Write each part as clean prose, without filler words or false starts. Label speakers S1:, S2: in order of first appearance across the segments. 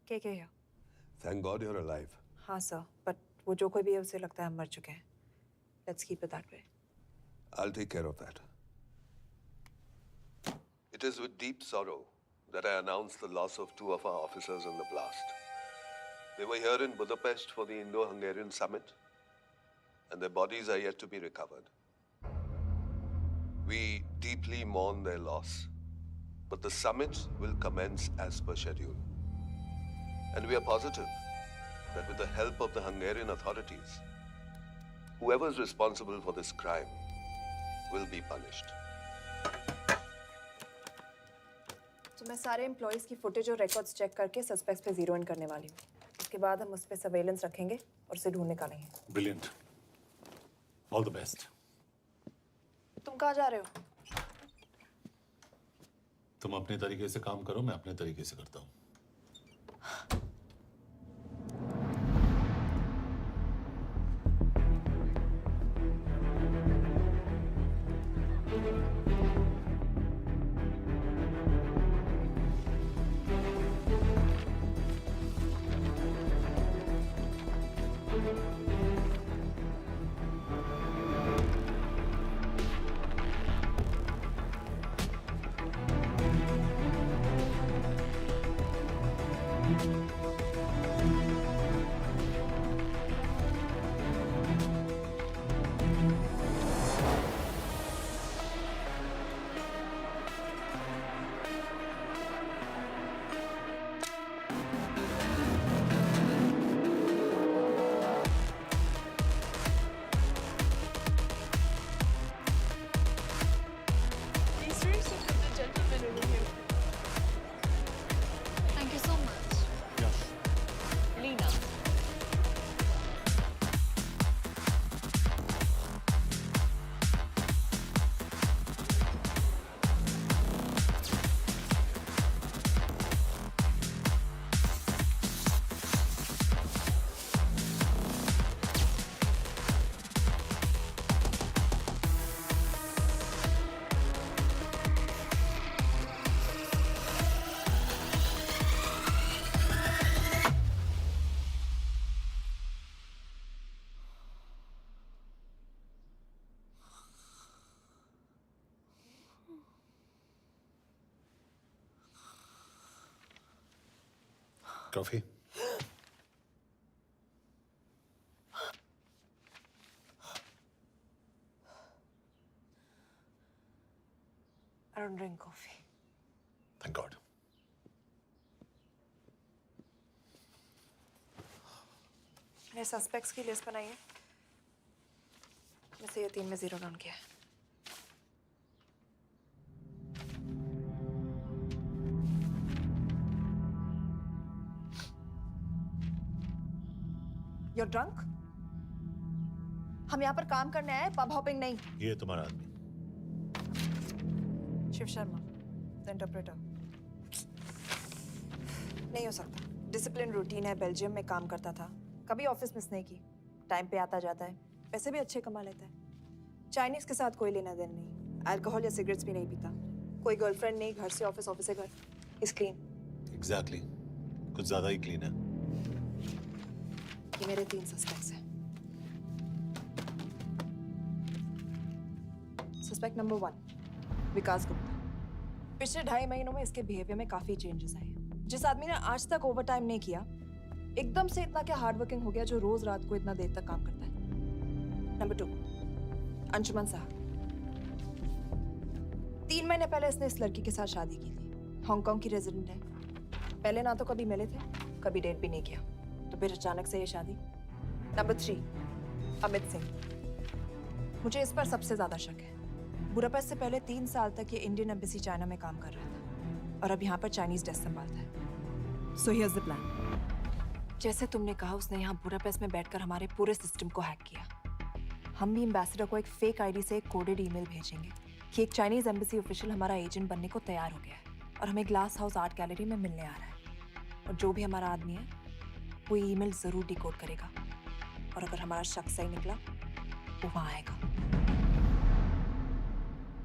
S1: के here.
S2: Thank God you're alive.
S1: हाँ sir, but वो जो कोई भी है उसे लगता है हम मर चुके हैं. Let's keep it that way.
S2: I'll take care of that. It is with deep sorrow that I announce the loss of two of our officers in the blast. They were here in Budapest for the Indo-Hungarian summit, and their bodies are yet to be recovered. We deeply mourn their loss, but the summit will commence as per schedule. And we are positive that with the help of the Hungarian authorities, whoever is responsible for this crime will be punished.
S1: तो मैं सारे employees की footage और records check करके suspects पे zero in करने वाली हूँ. उसके बाद हम उस पे सर्वेलेंस रखेंगे और उसे ढूंढ निकालेंगे.
S3: Brilliant. All the best.
S1: तुम कहाँ जा रहे हो?
S3: तुम अपने तरीके से काम करो, मैं अपने तरीके से करता हूँ.
S4: These drinks are for the gentleman over here.
S5: Thank you so much.
S3: Yes.
S4: Lena.
S3: Coffee?
S1: I don't drink coffee.
S3: Thank God.
S1: मैंने सस्पेक्ट्स की लिस्ट बनाई है. मैं से ये 3 में जीरो डाउन किया है. You're drunk? हम यहाँ पर काम करने आए, पब हॉपिंग नहीं.
S3: ये तुम्हारा आदमी.
S1: Shiv Sharma, the interpreter. नहीं हो सकता. डिसिप्लिन रूटीन है. बेल्जियम में काम करता था. कभी ऑफिस मिस नहीं की. टाइम पे आता जाता है. पैसे भी अच्छे कमा लेता है. चाइनीज के साथ कोई लेना देना नहीं. अल्कोहल या सिगरेट्स भी नहीं पीता. कोई गर्लफ्रेंड नहीं. घर से ऑफिस, ऑफिस से घर. Is clean.
S3: Exactly. कुछ ज्यादा ही क्लीन है.
S1: ये मेरे 3 सस्पेक्ट्स हैं. सस्पेक्ट नंबर 1, विकास गुप्ता. पिछले 2.5 महीनों में इसके बिहेवियर में काफी चेंजेस आए हैं. जिस आदमी ने आज तक ओवरटाइम नहीं किया, एकदम से इतना क्या हार्ड वर्किंग हो गया जो रोज रात को इतना देर तक काम करता है. नंबर 2, अंशुमन साहब. 3 महीने पहले इसने इस लड़की के साथ शादी की थी. हांगकांग की रेजिडेंट है. पहले ना तो कभी मिले थे, कभी डेट भी नहीं किया. तो फिर अचानक से ये शादी. नंबर 3, अमित सिंह. मुझे इस पर सबसे ज्यादा शक है. बुडापेस्ट से पहले 3 साल तक ये इंडियन एम्बेसी चाइना में काम कर रहा था और अब यहाँ पर चाइनीज डेस्क संभालता है. So here's the plan. जैसे तुमने कहा, उसने यहाँ बुडापेस्ट में बैठकर हमारे पूरे सिस्टम को हैक किया. हम भी एम्बेसडर को एक फेक आईडी से एक कोडेड ईमेल भेजेंगे कि एक चाइनीज एम्बेसी ऑफिशियल हमारा एजेंट बनने को तैयार हो गया है और हमें ग्लास हाउस आर्ट गैलरी में मिलने आ रहा है. और जो भी हमारा आदमी है वो ईमेल जरूर डिकोड करेगा और अगर हमारा शक सही निकला वो वहां आएगा.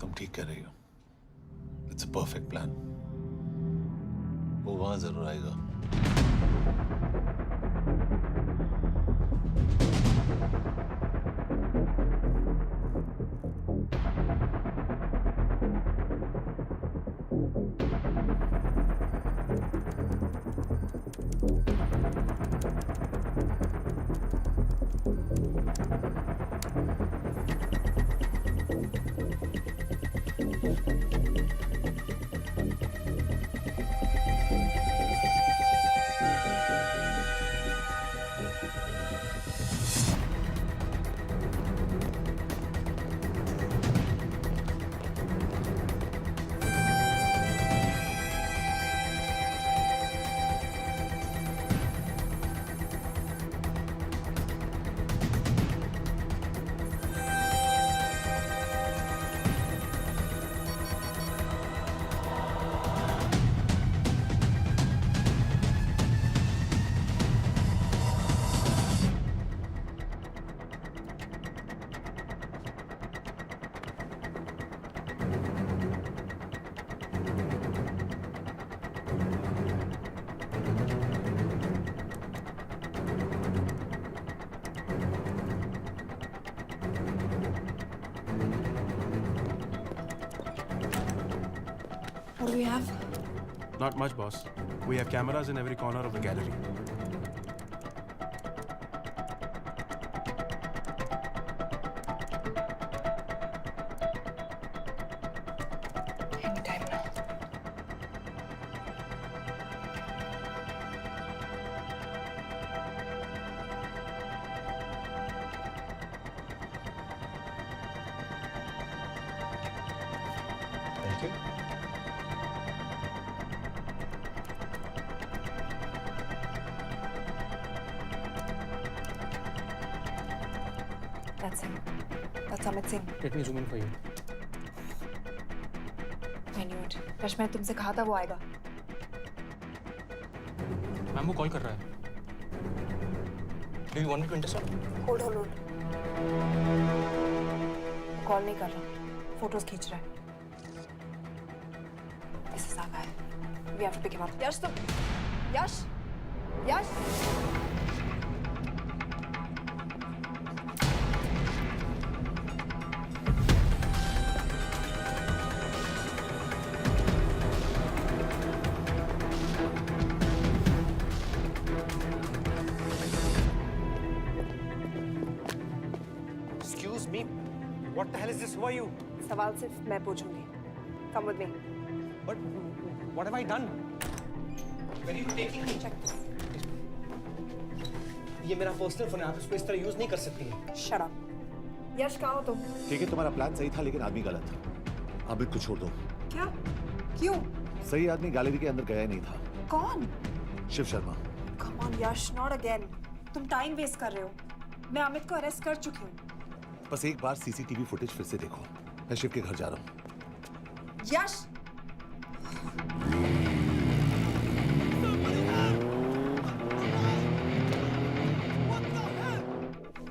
S3: तुम ठीक कह रही हो. It's a perfect plan. वो वहां जरूर आएगा.
S1: What do we have?
S5: Not much, boss. We have cameras in every corner of the gallery.
S1: Anytime now.
S6: Thank you.
S1: That's him. That's Amit Singh.
S6: Let me zoom in for you.
S1: I knew it. Rush मैंने तुमसे कहा था वो आएगा.
S6: Ma'am वो call कर रहा है. Do you want me to intercept?
S1: Hold. Call नहीं कर रहा. फोटोज खींच रहा है. This is our guy. We have to pick him up. यश तुम. यश.
S7: Excuse me. What the hell is this? Who are you?
S1: सवाल सिर्फ मैं पूछूंगी. Come with me.
S7: But what have I done? Where are you taking me?
S1: Check this.
S7: ये मेरा personal phone है. आप इसको इस तरह यूज नहीं कर सकती हैं.
S1: Shut up. यश कहाँ हो तुम?
S3: ठीक है, तुम्हारा प्लान सही था लेकिन आदमी गलत था। अमित को छोड़ दो।
S1: क्या? क्यों?
S3: सही आदमी गैलरी के अंदर गया ही नहीं था।
S1: कौन?
S3: Shiv Sharma.
S1: Come on Yash, not again. तुम टाइम वेस्ट कर रहे हो. मैं अमित को अरेस्ट कर चुकी हूँ.
S3: बस एक बार सीसीटीवी फुटेज फिर से देखो। मैं शिव के घर जा रहा हूँ।
S1: यश!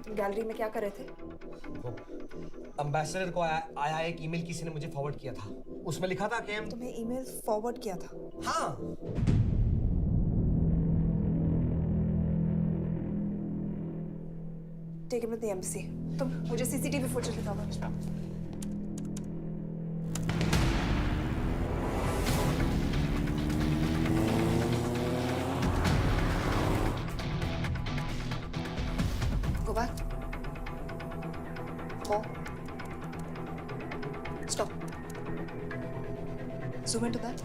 S1: तुम गैलरी में क्या कर रहे थे?
S7: एम्बेसडर को आया एक ईमेल किसी ने मुझे फॉरवर्ड किया था. उसमें लिखा था कि
S1: तुम्हें ईमेल फॉरवर्ड किया था.
S7: हाँ.
S1: Take him to the embassy. तुम मुझे सीसीटीवी फुटेज दिखाओ. Go back. More. Stop. Zoom into that.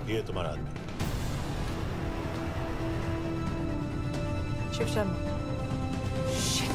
S3: ये तुम्हारा आदमी।
S1: शिव शर्मा. Shit.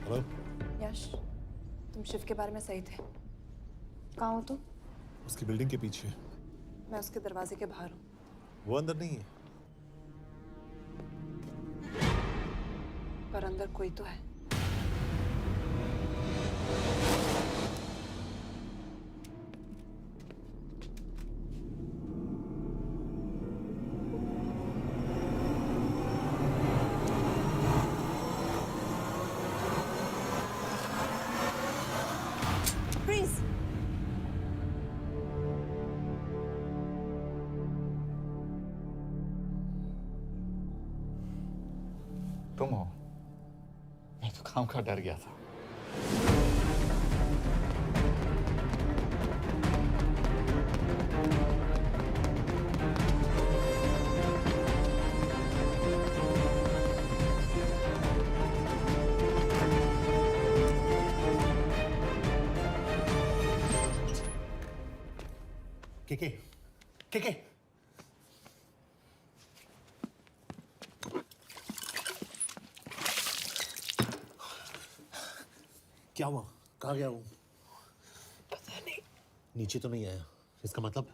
S3: हेलो।
S1: यश, तुम शिव के बारे में सही थे। कहाँ हो तुम?
S3: उसकी बिल्डिंग के पीछे।
S1: मैं उसके दरवाजे के बाहर हूँ।
S3: वो अंदर नहीं है।
S1: पर अंदर कोई तो है। Freeze!
S8: तुम हो? मैं तो काम का डर गया था।
S3: केके, केके। क्या हुआ? कहाँ गया वो?
S1: पता नहीं।
S3: नीचे तो नहीं आया। इसका मतलब?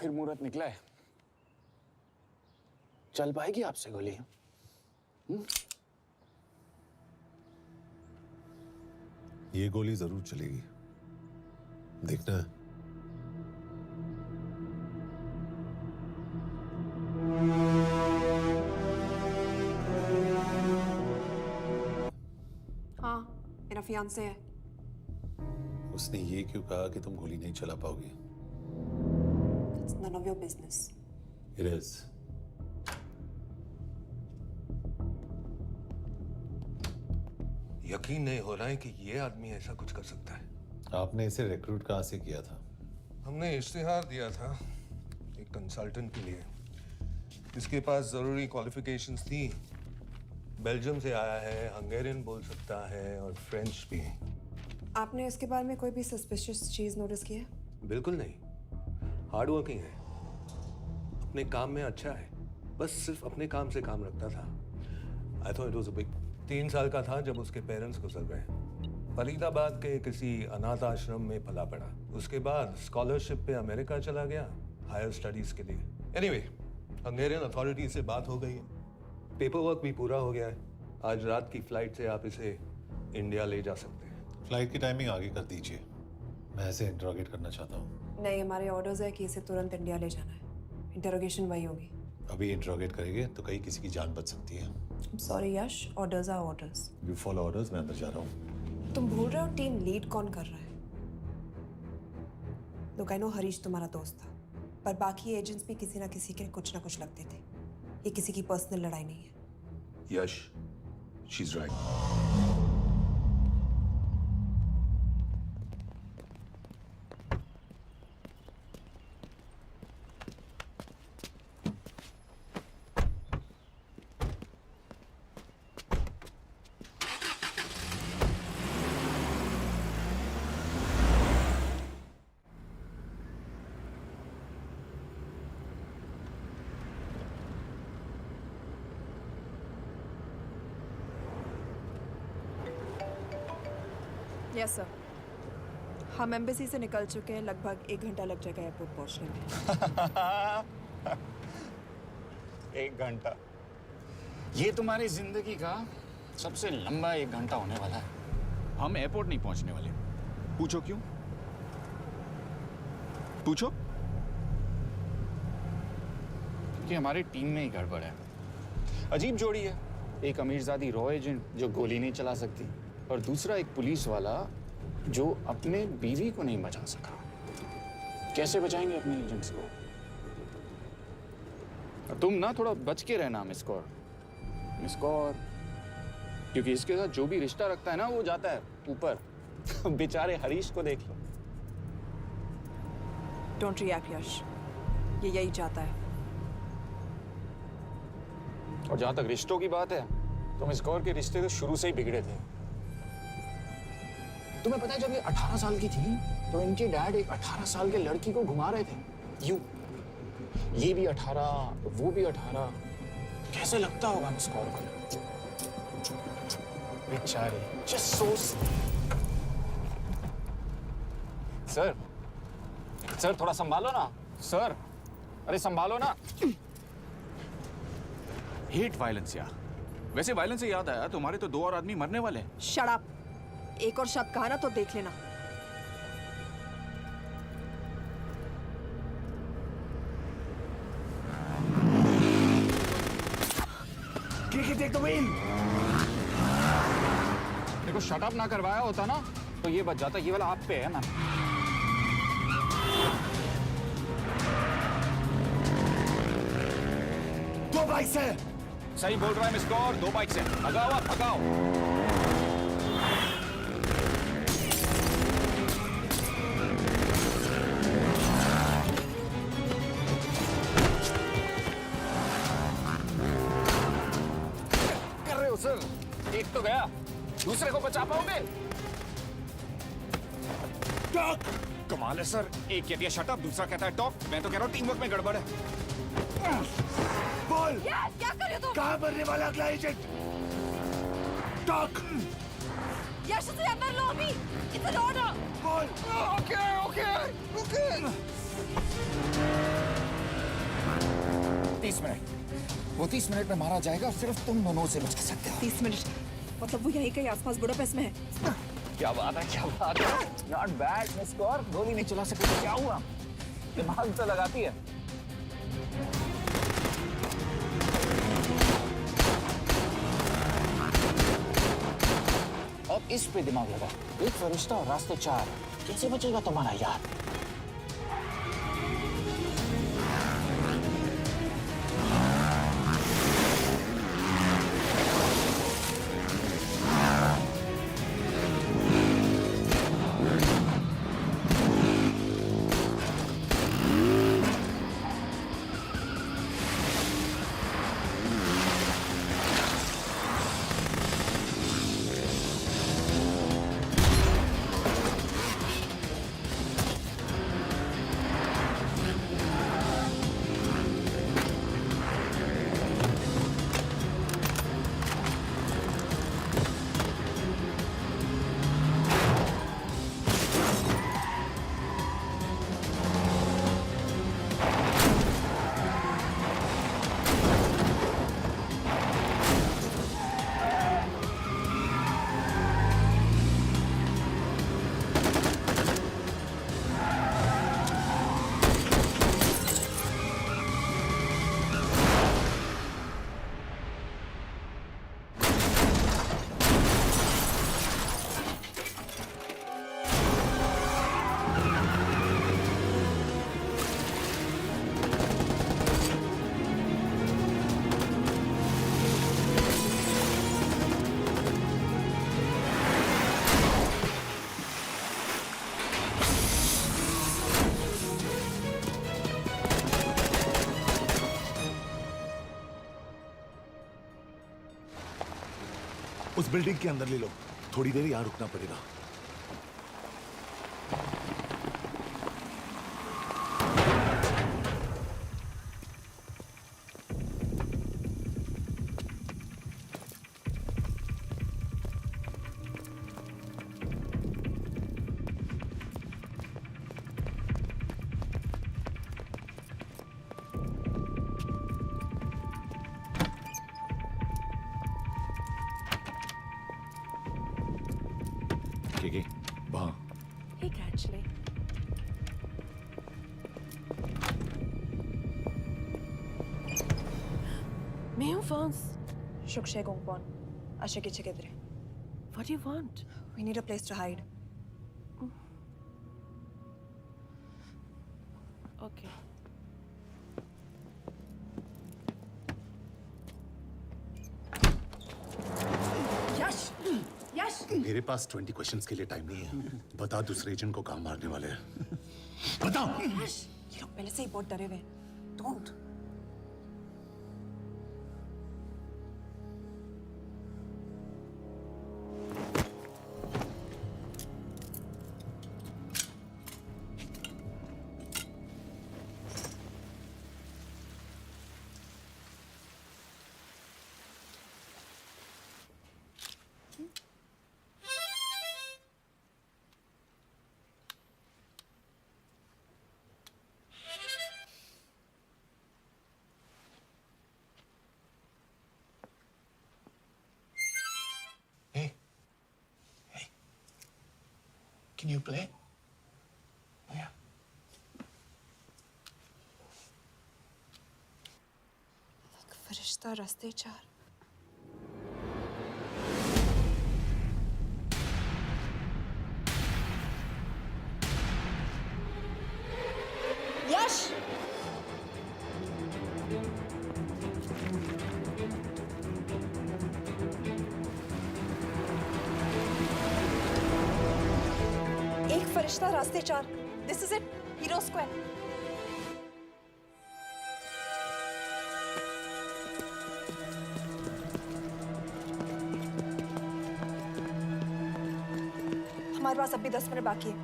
S8: आखिर मुहूर्त निकला है। चल पाएगी आपसे गोली?
S3: ये गोली जरूर चलेगी, देखना है।
S1: हाँ, मेरा फियांसे है।
S3: उसने ये क्यों कहा कि तुम गोली नहीं चला पाओगी?
S1: It's none of your business.
S3: It is.
S2: यकीन नहीं हो रहा है कि ये आदमी ऐसा कुछ कर सकता है।
S3: आपने इसे रिक्रूट कहाँ से किया था?
S2: हमने इश्तिहार दिया था एक कंसल्टेंट के लिए, जिसके पास जरूरी क्वालिफिकेशंस थी। बेल्जियम से आया है, हंगेरियन बोल सकता है और फ्रेंच भी।
S1: आपने इसके बारे में कोई भी सस्पिशियस चीज नोटिस की है?
S2: बिल्कुल नहीं, हार्ड वर्किंग है, अपने काम में अच्छा है, बस सिर्फ अपने काम से काम रखता था। I thought it was a big. 3 साल का था जब उसके पेरेंट्स गुजर गए। फरीदाबाद के किसी अनाथ आश्रम में पला पड़ा। उसके बाद स्कॉलरशिप पे अमेरिका चला गया हायर स्टडीज के लिए। एनीवे, हंगेरियन अथॉरिटी से बात हो गई है, पेपर वर्क भी पूरा हो गया है। आज रात की फ्लाइट से आप इसे इंडिया ले जा सकते हैं।
S3: फ्लाइट की टाइमिंग आगे कर दीजिए, मैं इसे इंट्रोगेट करना चाहता हूँ।
S1: नहीं, हमारे ऑर्डर्स है कि इसे तुरंत इंडिया ले जाना है। इंटरोगेशन वही होगी।
S3: अभी इंट्रोगेट करेंगे तो कहीं किसी की जान बच सकती है।
S1: Sorry Yash, orders are orders.
S3: You follow orders, मैं अंदर जा रहा हूँ।
S1: तुम भूल रहे हो टीम लीड कौन कर रहा है? लोग आई नो हरीश तुम्हारा दोस्त था, पर बाकी एजेंट्स भी किसी ना किसी के कुछ ना कुछ लगते थे। ये किसी की पर्सनल लड़ाई नहीं है।
S2: Yash, she is right.
S1: Yes sir, हम एम्बेसी से निकल चुके हैं। लगभग 1 घंटा लग जाएगा एयरपोर्ट पहुंचने में।
S8: 1 घंटा? ये तुम्हारी जिंदगी का सबसे लंबा 1 घंटा होने वाला है।
S9: हम एयरपोर्ट नहीं पहुंचने वाले। पूछो क्यों? पूछो।
S8: कि हमारी टीम में ही गड़बड़ है। अजीब जोड़ी है, एक अमीरजादी रॉ एजेंट जो गोली नहीं चला सकती, और दूसरा एक पुलिस वाला जो अपने बीवी को नहीं बचा सका। कैसे बचाएंगे अपने एजेंट्स को? तुम ना थोड़ा बच के रहना मिस कौर, क्योंकि इसके साथ जो भी रिश्ता रखता है ना वो जाता है ऊपर। बेचारे हरीश को देख लो।
S1: डोंट रिएक्ट यश, ये यही चाहता है।
S8: और जहां तक रिश्तों की बात है, तो मिस कौर के रिश्ते तो शुरू से ही बिगड़े थे। तुम्हें पता है जब ये 18 साल की थी तो इनके डैड एक 18 साल के लड़की को घुमा रहे थे यूं। ये भी 18, वो भी 18। कैसे लगता होगा मिस कौर को? बेचारे, जस्ट सो। सर थोड़ा संभालो ना सर। अरे संभालो ना।
S9: हेट वायलेंस यार। वैसे वायलेंस से याद आया, तुम्हारे तो 2 और आदमी मरने वाले हैं।
S1: Shut up. एक और शब्द कहा ना तो देख लेना।
S8: देखो शट अप ना करवाया होता ना तो ये बच जाता। ये वाला आप पे है ना।
S3: दो बाइक से।
S9: सही बोल रहा है मिस कौर, 2 बाइक से। भगाओ आप, भगाओ।
S8: सर, एक तो गया, दूसरे को बचा पाओगे?
S9: टॉक। कमाल है सर, एक कहती है शट अप, दूसरा कहता है टॉक। मैं तो कह रहा हूँ टीम वर्क में गड़बड़ है।
S3: बोल,
S1: क्या कर रहे हो तुम?
S3: कहाँ मरने वाला अगला एजेंट? टॉक।
S1: यश से अंदर लो अभी। It's an order.
S3: बोल।
S8: ओके।
S9: 30 मिनट। वो 30 मिनट में मारा जाएगा, सिर्फ तुम दोनों से बच सकते हो।
S1: 30 मिनट मतलब वो यहीं कहीं आसपास बुडापेस्ट में है।
S8: क्या बात है, क्या बात है। नॉट बैड मिस कौर, गोली नहीं चला सके तो क्या हुआ, दिमाग तो लगाती है। अब इस पे दिमाग लगा। एक फरिश्ता और रास्ते 4, कैसे बचेगा तुम्हारा यार?
S3: उस बिल्डिंग के अंदर ले लो, थोड़ी देर यहाँ रुकना पड़ेगा। वहाँ
S1: Hey, actually.
S4: Mayo Vance,
S1: Shukshay Gongpon. Ashiki Chikidre.
S4: what do you want?
S1: We need a place to hide.
S4: Okay.
S1: Yash! Yash!
S3: मेरे पास 20 क्वेश्चंस के लिए टाइम नहीं है। बता दूसरे एजेंट को कहाँ मारने वाले हैं। बता।
S1: Yash! ये लोग पहले से ही बहुत डरे हुए हैं। Don't.
S8: Can you play? Yeah.
S1: फरिश्ता रास्ते 4. Yash! एक फरिश्ता रास्ते 4. This is it. Hero Square. हमारे पास अभी 10 मिनट बाकी है।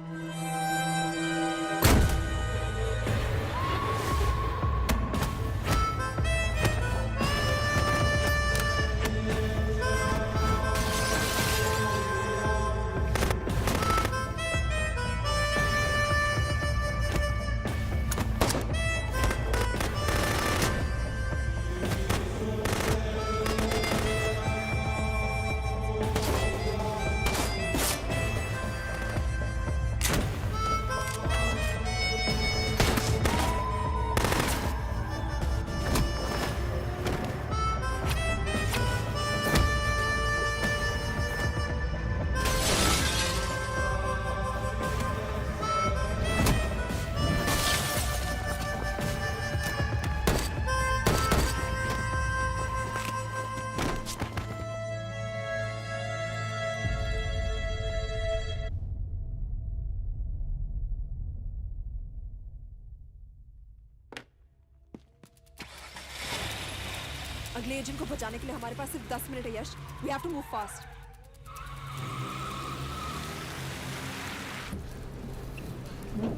S1: अगले एजेंट को बचाने के लिए हमारे पास सिर्फ 10 मिनट है Yash. We have to move fast.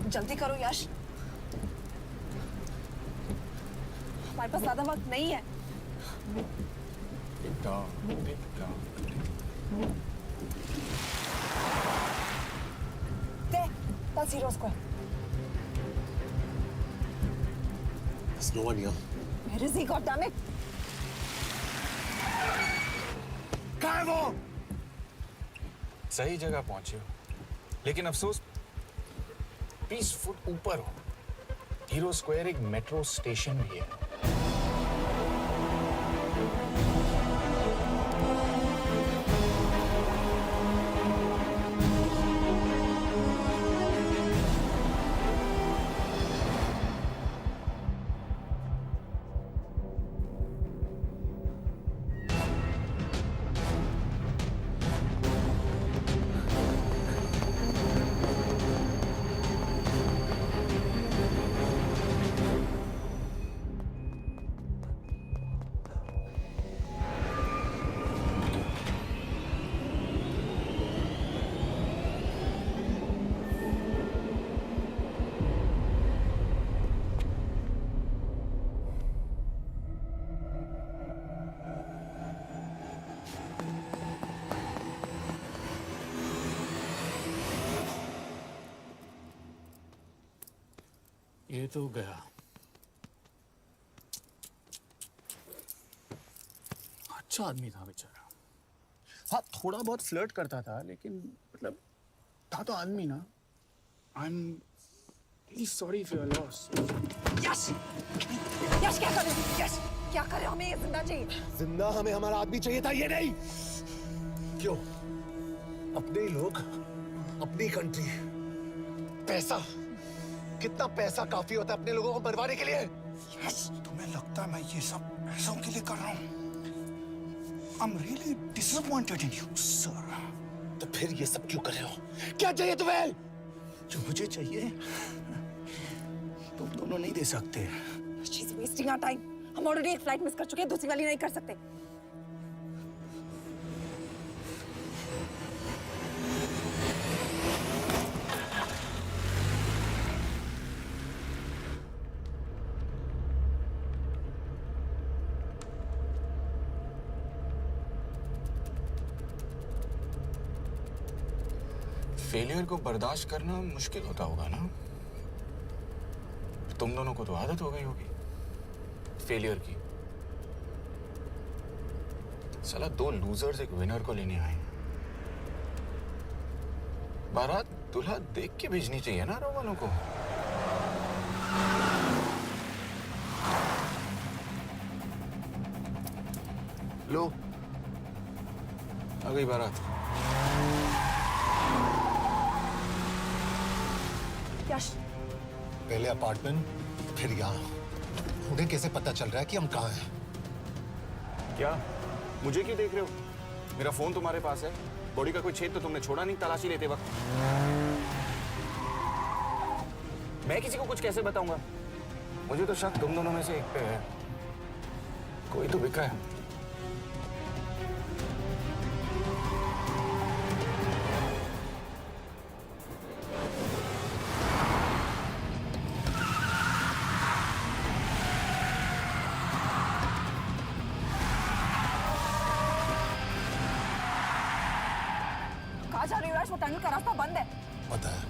S1: जल्दी करो यश, हमारे पास ज्यादा वक्त नहीं है। That's Zero Square.
S3: There's no one here.
S1: Where is he? God damn it!
S3: कहाँ है वो?
S8: सही जगह पहुंचे हो, लेकिन अफसोस 20 फुट ऊपर हो। हीरो स्क्वायर एक मेट्रो स्टेशन भी है। ये तो गया। अच्छा आदमी था बेचारा। हाँ, थोड़ा बहुत फ्लर्ट करता था, लेकिन मतलब था तो आदमी ना। I am really sorry for your loss.
S1: Yash! Yash क्या कर रहे हो? यश! क्या कर रहे हो? हमें ये जिंदा चाहिए।
S3: जिंदा हमें हमारा आदमी चाहिए था, ये नहीं। क्यों? अपने ही लोग, अपनी कंट्री, पैसा। कितना पैसा काफी होता है अपने लोगों को मरवाने के लिए?
S8: यस, तुम्हें लगता है मैं ये सब पैसों के लिए कर रहा हूँ? आई am really disappointed in you sir.
S3: तो फिर ये सब क्यों कर रहे हो? क्या चाहिए तुम्हें?
S8: जो मुझे चाहिए तुम दोनों नहीं दे सकते।
S1: She's wasting our time. हम ऑलरेडी एक फ्लाइट मिस कर चुके हैं, दूसरी वाली नहीं कर सकते।
S8: फेलियर को बर्दाश्त करना मुश्किल होता होगा ना? तुम दोनों को तो आदत हो गई होगी फेलियर की। साला 2 लूजर्स एक विनर को लेने आए। बारात दूल्हा देख के भेजनी चाहिए ना रो वालों को। लो, आ गई बारात।
S1: यश!
S3: पहले अपार्टमेंट, फिर यहाँ। उन्हें कैसे पता चल रहा है कि हम कहाँ हैं?
S8: क्या मुझे क्यों देख रहे हो? मेरा फोन तुम्हारे पास है। बॉडी का कोई छेद तो तुमने छोड़ा नहीं तलाशी लेते वक्त। मैं किसी को कुछ कैसे बताऊंगा? मुझे तो शक तुम दोनों में से एक पे है। कोई तो बिका है।
S1: कहाँ जा रही हो यश? वो टनल का रास्ता बंद है।
S3: पता है।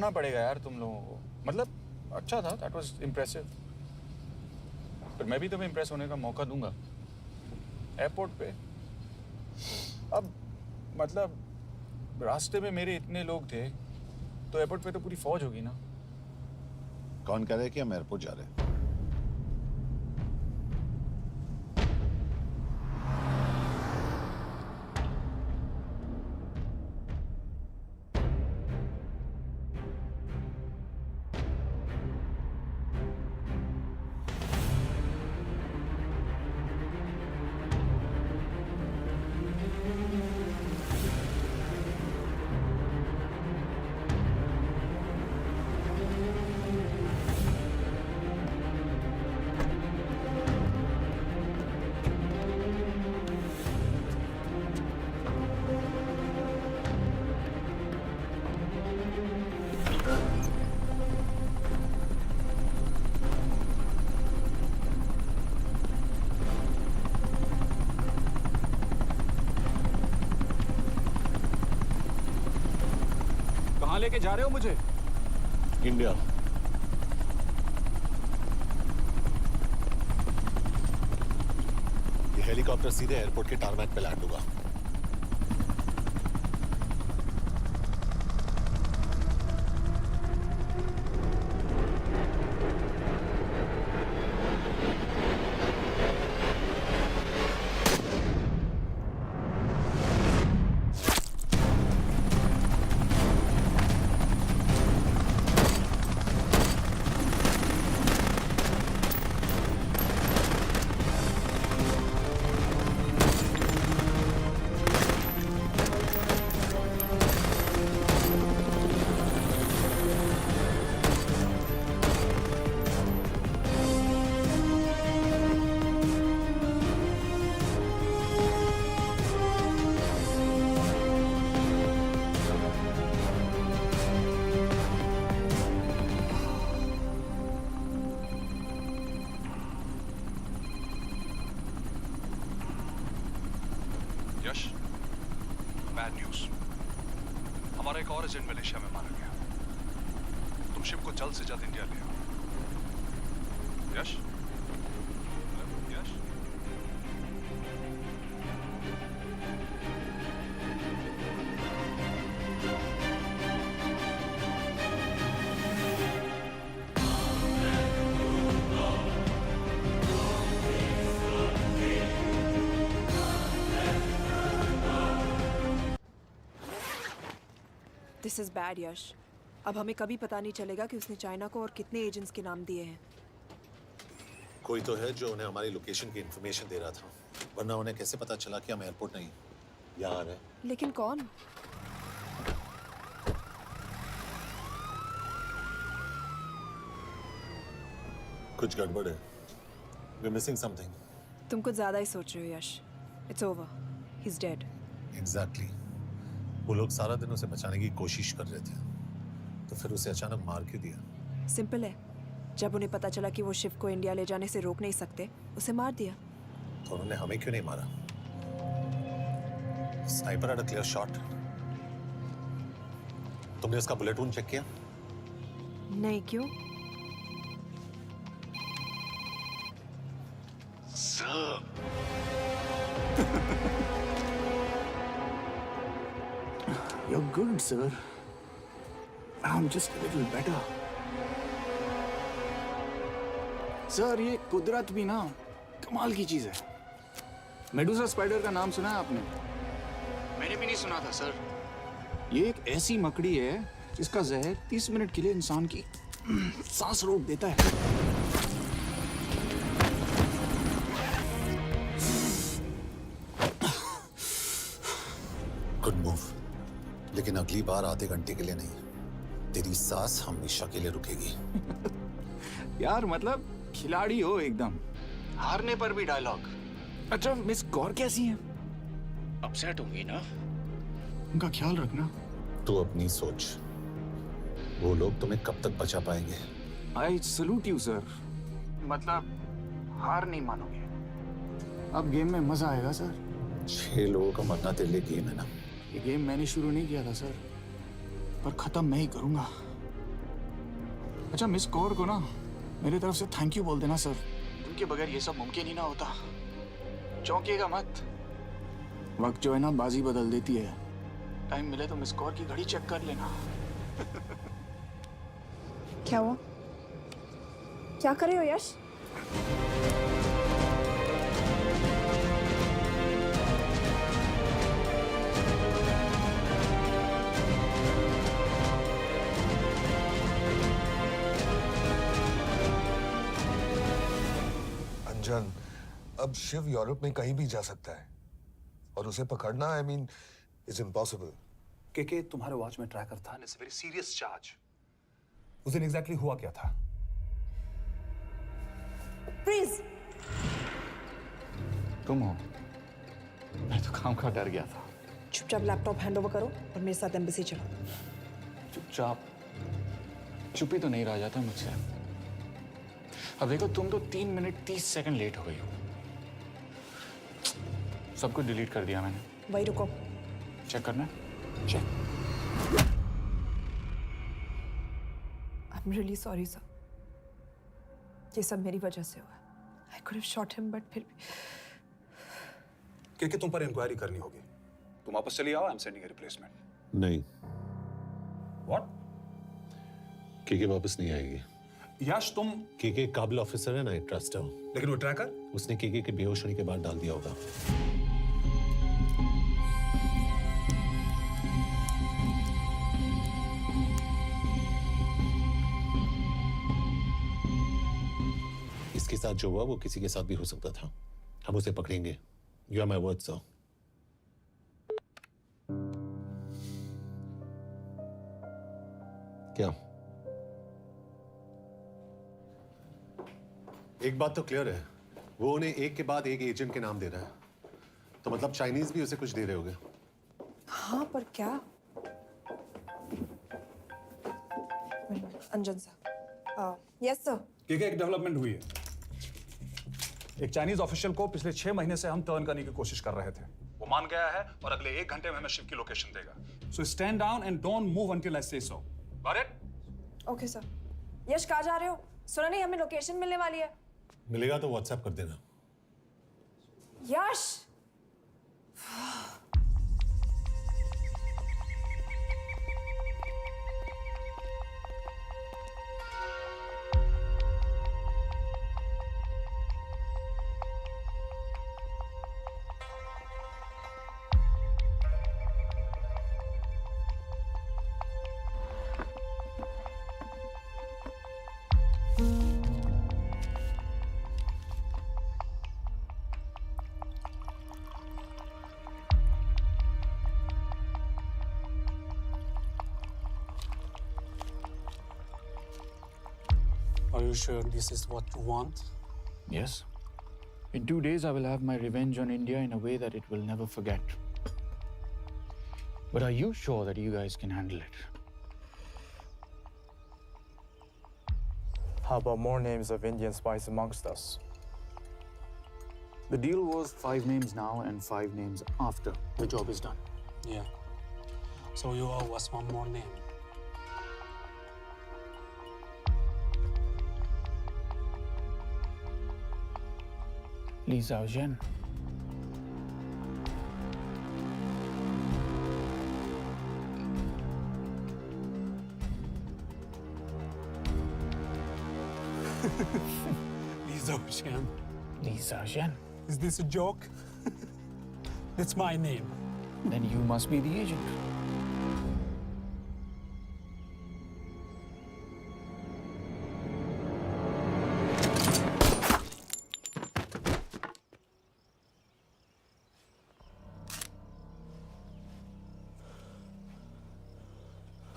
S8: करना पड़ेगा यार तुम लोगों को। मतलब अच्छा था, दैट वाज इम्प्रेसिव। पर मैं भी तुम्हें इम्प्रेस होने का मौका दूंगा एयरपोर्ट पे। अब मतलब रास्ते में मेरे इतने लोग थे, तो एयरपोर्ट पे तो पूरी फौज होगी ना।
S3: कौन कह रहा है कि हम एयरपोर्ट जा रहे हैं?
S8: कहाँ लेके जा रहे हो मुझे?
S3: इंडिया। ये हेलीकॉप्टर सीधे एयरपोर्ट के टारमैक पे लैंड होगा।
S10: यश, बैड न्यूज। हमारा एक और एजेंट मलेशिया में मारा गया। तुम शिप को जल्द से जल्द इंडिया ले आओ। यश? यश?
S1: दिस इज बैड यश। अब हमें कभी पता नहीं चलेगा कि उसने चाइना को और कितने एजेंट्स के नाम दिए हैं।
S3: कोई तो है जो उन्हें हमारी लोकेशन की इंफॉर्मेशन दे रहा था, वरना उन्हें कैसे पता चला कि हम एयरपोर्ट नहीं यहाँ आ रहे हैं?
S1: लेकिन कौन?
S3: कुछ गड़बड़ है। We're missing something.
S1: तुम कुछ ज्यादा ही सोच रहे हो Yash. It's over, he is dead.
S3: Exactly. वो लोग सारा दिन उसे बचाने की कोशिश कर रहे थे, तो फिर उसे अचानक मार क्यों दिया?
S1: सिंपल है, जब उन्हें पता चला कि वो शिव को इंडिया ले जाने से रोक नहीं सकते, उसे मार दिया।
S3: तो उन्होंने हमें क्यों नहीं मारा? Sniper had a clear shot. तुमने उसका बुलेट वूंड चेक किया?
S1: नहीं, क्यों?
S8: You're good, sir. I'm just a little better. Sir, ये कुदरत भी ना कमाल की चीज है। मेडुसा स्पाइडर का नाम सुना है आपने? मैंने भी नहीं सुना था सर। ये एक ऐसी मकड़ी है जिसका जहर 30 मिनट के लिए इंसान की सांस रोक देता है।
S3: गुड मूव, लेकिन अगली बार आधे घंटे के लिए नहीं, तेरी सांस हमेशा के लिए रुकेगी।
S8: यार मतलब खिलाड़ी हो एकदम, हारने पर भी डायलॉग। अच्छा, मिस गौर कैसी हैं? अपसेट होंगी ना? उनका ख्याल रखना।
S3: तू अपनी सोच, वो लोग तुम्हें कब तक बचा पाएंगे?
S8: I salute you sir. मतलब हार नहीं मानोगे। अब गेम में मजा आएगा सर।
S3: 6 लोगों का मरना तेरे लिए गेम है ना?
S8: ये गेम मैंने शुरू नहीं किया था सर, पर खत्म मैं ही करूंगा। अच्छा, मिस कौर को ना मेरी तरफ से थैंक यू बोल देना सर। उनके बगैर ये सब मुमकिन ही ना होता। चौंकिएगा मत, वक्त जो है ना बाजी बदल देती है। टाइम मिले तो मिस कौर की घड़ी चेक कर लेना।
S1: क्या हुआ? क्या कर रहे हो यश?
S3: अंजन, अब शिव यूरोप में कहीं भी जा सकता है और उसे पकड़ना आई मीन इज इम्पॉसिबल।
S10: के तुम्हारे वॉच में ट्रैकर था, it's a very serious charge. उस दिन एग्जैक्टली हुआ क्या था?
S1: प्लीज।
S8: तुम हो? मैं तो काम का डर गया था।
S1: चुपचाप लैपटॉप हैंड ओवर करो और मेरे साथ एम्बेसी चलो।
S8: चुपचाप? चुप ही तो नहीं रहा जाता मुझसे। अब देखो, तुम तो 3 मिनट 30 सेकंड लेट हो गई हो। सब कुछ डिलीट कर दिया मैंने।
S1: वही रुको।
S8: चेक करना है? Check.
S1: I'm really sorry sir। ये सब मेरी वजह से हुआ। I could have shot him but फिर भी।
S10: के तुम पर इंक्वायरी करनी होगी। तुम वापस चली आओ, I am sending a replacement.
S11: नहीं,
S10: व्हाट?
S11: के वापस नहीं आएगी।
S10: यश तुम
S11: के काबिल ऑफिसर है ना, आई ट्रस्ट है।
S10: लेकिन वो ट्रैकर?
S11: उसने के बेहोश होने के बाद डाल दिया होगा। इसके साथ जो हुआ वो किसी के साथ भी हो सकता था। हम उसे पकड़ेंगे। You are my word sir. क्या? एक बात तो क्लियर है, वो उन्हें एक के बाद एक एजेंट के नाम दे रहा है, तो मतलब चाइनीज भी उसे कुछ दे रहे होंगे।
S1: हाँ पर क्या? अंजन सर। Yes sir.
S10: के एक डेवलपमेंट हुई है। एक चाइनीज ऑफिशियल को पिछले 6 महीने से हम टर्न करने की कोशिश कर रहे थे। वो मान गया है और अगले 1 घंटे में हमें शिव की लोकेशन देगा। So stand down and don't move until I say so. Got it?
S1: Okay sir. Yash कहाँ जा रहे हो? सुना नहीं हमें लोकेशन मिलने वाली है।
S11: मिलेगा तो व्हाट्सएप कर देना।
S1: यश।
S6: Are you sure this is what you want?
S8: Yes. In 2 days, I will have my revenge on India in a way that it will never forget. But are you sure that you guys can handle it?
S6: How about more names of Indian spies amongst us?
S8: The deal was 5 names now and 5 names after the job is done.
S6: Yeah. So you owe us one more name.
S8: Li Xiaozhen.
S6: Li Xiaozhen.
S8: Li Xiaozhen.
S6: Is this a joke? That's my name.
S8: Then you must be the agent.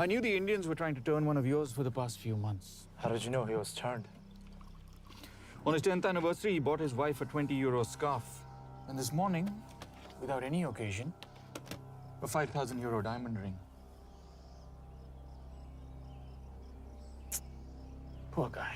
S8: I knew the Indians were trying to turn one of yours for the past few months.
S6: How did you know he was turned?
S8: On his 10th anniversary, he bought his wife a 20-euro scarf. And this morning, without any occasion, a 5,000-euro diamond ring. Poor guy.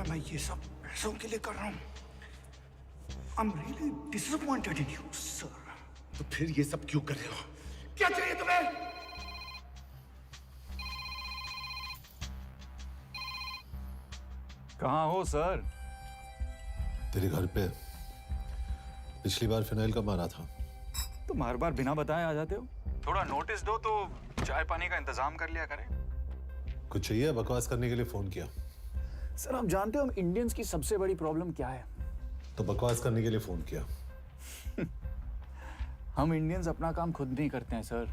S9: मैं ये सब पैसों के लिए कर रहा हूँ। I'm really disappointed in you, sir.
S3: तो फिर ये सब क्यों कर रहे हो?
S9: क्या चाहिए तुम्हें?
S8: कहाँ हो सर?
S11: तेरे घर पे पिछली बार फिनाइल कब मारा था?
S8: तुम हर बार बिना बताए आ जाते हो। थोड़ा नोटिस दो तो चाय पानी का इंतजाम कर लिया करें।
S11: कुछ चाहिए? बकवास करने के लिए फोन किया।
S8: सर आप जानते हो हम इंडियंस की सबसे बड़ी प्रॉब्लम क्या है?
S11: तो बकवास करने के लिए फोन किया।
S8: हम इंडियंस अपना काम खुद नहीं करते हैं सर,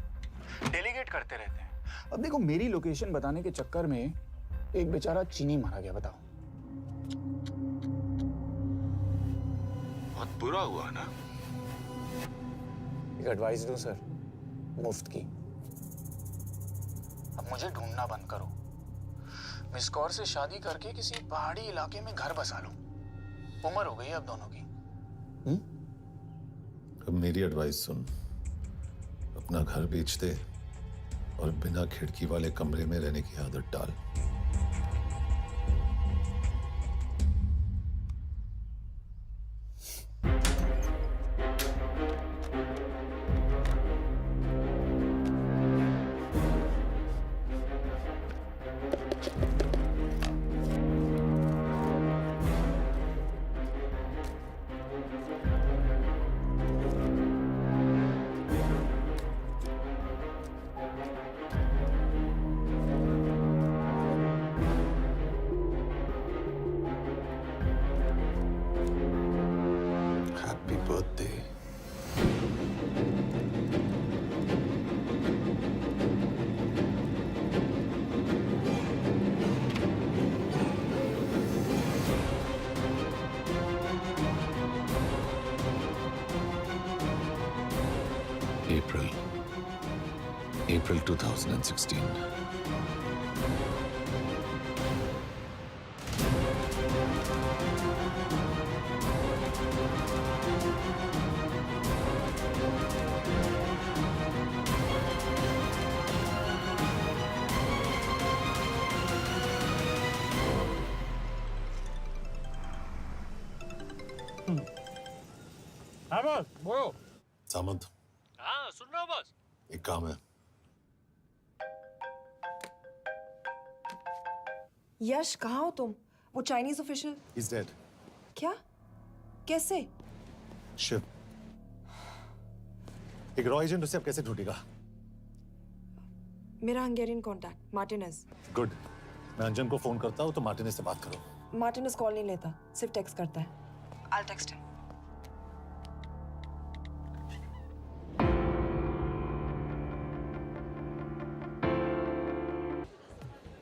S8: डेलीगेट करते रहते हैं। अब देखो मेरी लोकेशन बताने के चक्कर में एक बेचारा चीनी मारा गया, बताओ।
S11: बहुत बुरा हुआ ना।
S8: एक एडवाइस दो सर, मुफ्त की। अब मुझे ढूंढना बंद करो, मिस कौर से शादी करके किसी पहाड़ी इलाके में घर बसा लो। उम्र हो गई है अब दोनों की।
S11: अब मेरी एडवाइस सुन, अपना घर बेच दे और बिना खिड़की वाले कमरे में रहने की आदत डाल। Happy birthday. April 2016.
S6: हाँ बॉस, बोलो।
S11: सामंत,
S6: हाँ सुन रहा हूँ बॉस।
S11: एक काम है।
S1: यश कहाँ हो तुम? वो चाइनीज ऑफिशियल
S11: He's dead.
S1: क्या? कैसे?
S11: शिव, एक रॉ एजेंट उसे अब कैसे ढूंढेगा?
S1: मेरा हंगेरियन कॉन्टैक्ट मार्टिनेज।
S11: गुड, मैं अंजन को फोन करता हूँ तो मार्टिनेज से बात करो।
S1: मार्टिनेज कॉल नहीं लेता, सिर्फ टेक्स्ट करता है। I'll text him.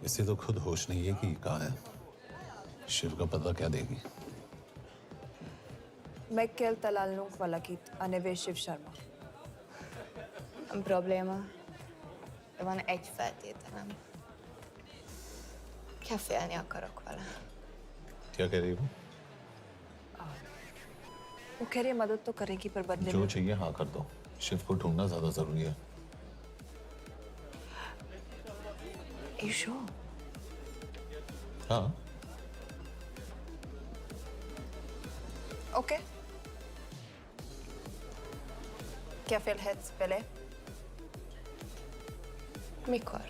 S11: इसे तो खुद होश नहीं है कि कहाँ है। शिव का पता क्या देगी?
S1: Mekkel talalnunk valakit, a neve Shiv Sharma.
S12: Probléma. Van egy feltételem. Kefélni akarok vele.
S11: क्या कह रही हो?
S1: वो कह रही है मदद तो करेगी पर बदले
S11: जो
S1: में।
S11: चाहिए हाँ कर दो। शिव को ढूंढना ज्यादा जरूरी है।
S1: You sure?
S11: हाँ।
S1: Okay. Kefil heads पहले?
S12: Mikor?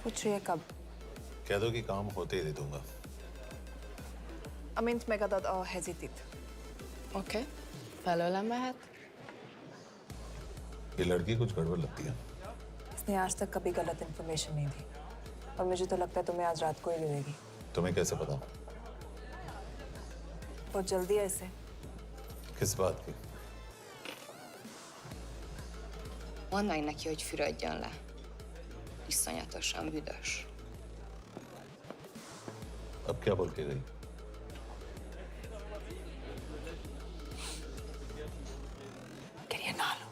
S1: पूछ रही है कब?
S11: कह दो कि काम होते ही दे दूंगा।
S1: Amint megadad a hezitit.
S12: Oké. Felőlem mehet?
S11: ये लड़की कुछ गड़बड़ लगती है।
S1: इसने आज तक कभी गलत इन्फॉर्मेशन नहीं दी और मुझे तो लगता है तुम्हें आज रात को ही मिलेगी।
S11: तुम्हें कैसे पता?
S1: बहुत जल्दी है इसे।
S11: किस बात की?
S12: Mondd meg neki, hogy fürödjön le. Iszonyatosan büdös.
S11: अब क्या बोल के गई?
S1: करिए ना लो।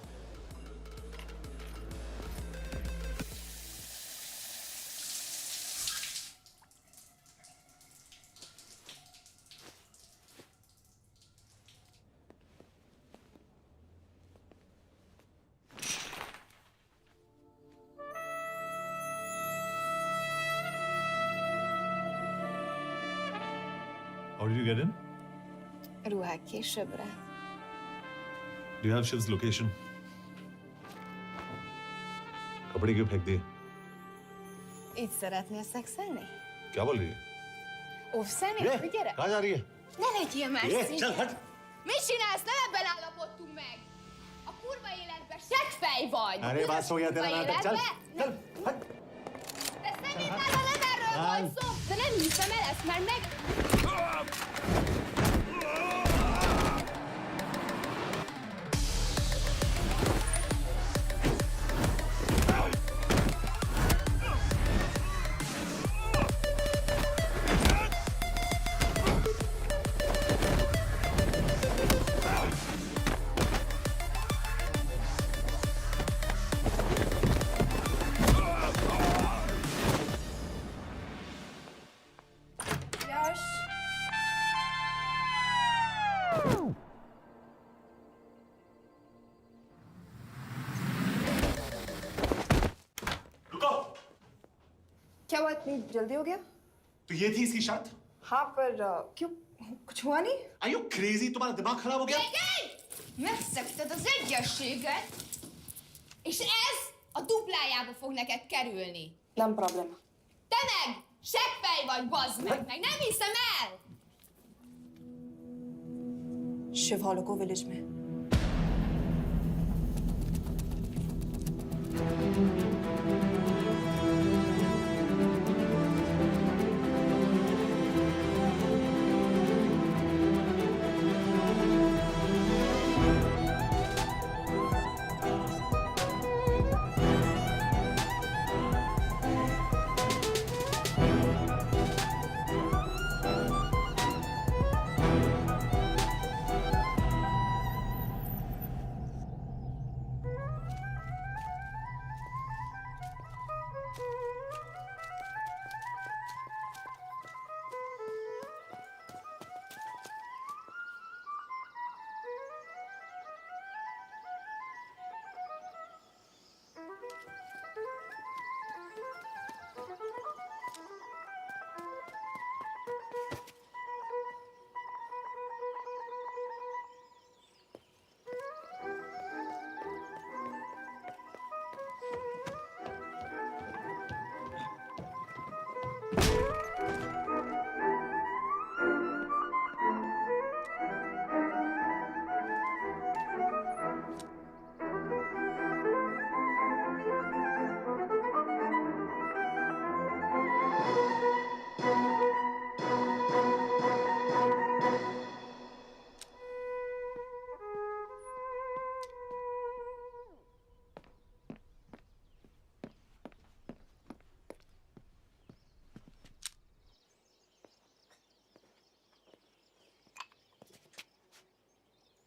S11: did you get in?
S12: Ruhák későbbre.
S11: Do you have Shiv's location? कपड़े क्यों फेंक दिए?
S12: Itt szeretnél szexelni?
S11: क्या बोल रही है?
S12: Óvszerni? Gyere!
S3: कहाँ जा रही है?
S12: Ne legyél már szín!
S3: चल हट!
S12: Mit csinálsz? Nem ebben állapodtunk meg! A kurva életben seggfej vagy!
S3: अरे बात हो गया तेरा नाटक चल चल हट
S12: De szerintem nem erről van szó! De nem hiszem el, ezt már meg...
S1: यश
S3: रुको
S1: क्या हुआ, इतनी जल्दी हो गया?
S3: तो ये थी इसकी शर्त
S1: हाँ, पर क्यों, कुछ हुआ नहीं?
S3: Are you crazy? तुम्हारा दिमाग खराब हो गया?
S12: Megszegted az egyességet, és ez a duplájába fog neked kerülni.
S1: Nem probléma.
S12: Te meg seggfej vagy, bazd meg! Nem hiszem el!
S1: Shiv Holloko village में।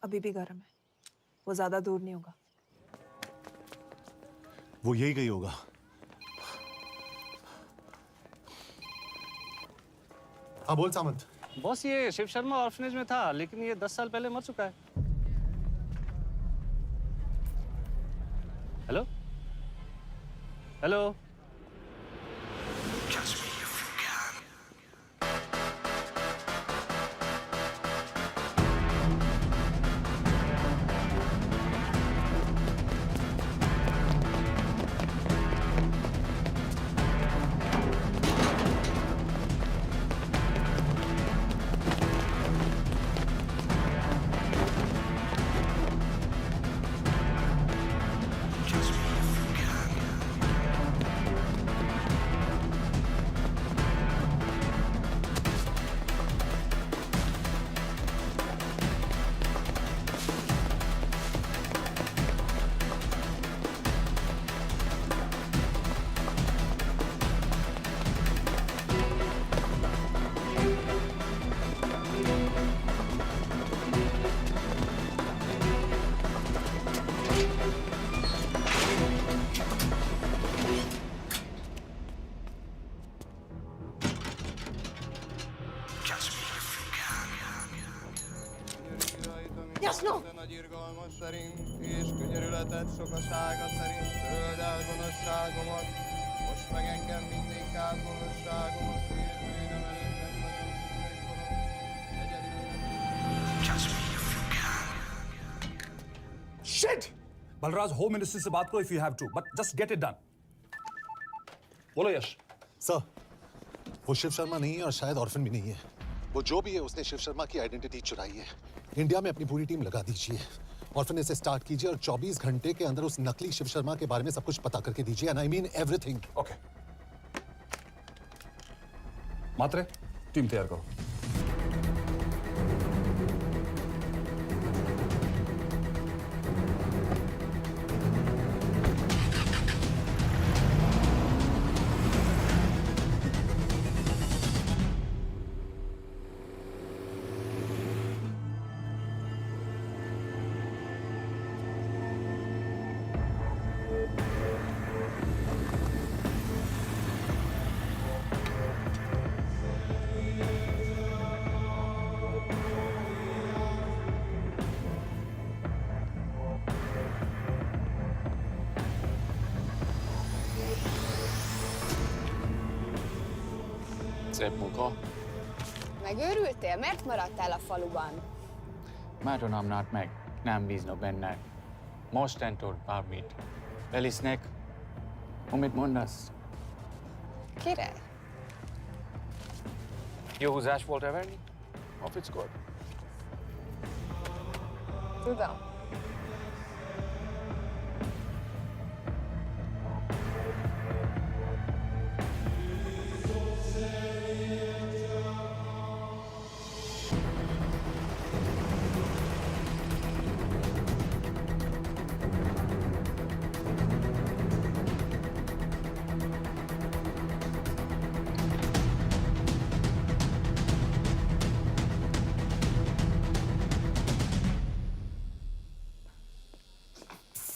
S1: अभी भी गर्म है, वो ज्यादा दूर नहीं होगा।
S3: वो यही गई होगा। हाँ बोल सामंत।
S7: बॉस ये शिव शर्मा ऑर्फनेज में था, लेकिन ये 10 साल पहले मर चुका है। Hello hello
S1: Jasno!
S13: Nagy irgalmas szerint, és könyörületed sokasága szerint töröld el gonoszságomat, most meg engem mindinkább gonoszságomat, és bűnöm előtted nagyon
S10: Shit! Balraj, home minister से बात करो if you have to, but just get it done. बोलो यश।
S3: Sir, वो शिव शर्मा नहीं है और शायद orphan भी नहीं है। वो जो भी है उसने शिव शर्मा की आइडेंटिटी चुराई है। इंडिया में अपनी पूरी टीम लगा दीजिए। ऑर्फन से स्टार्ट कीजिए और 24 घंटे के अंदर उस नकली शिव शर्मा के बारे में सब कुछ पता करके दीजिए। And I mean everything.
S10: Okay. Mhatre, team तैयार करो।
S8: Szép munka.
S12: Megőrültél? Miért maradtál a faluban?
S8: Mert nem nárt meg. Nem bíznak benned. Mostantól bármit. Belisznek. Amit mondasz?
S12: Király?
S8: Jó húzás volt everni? A fickód?
S12: Tudom.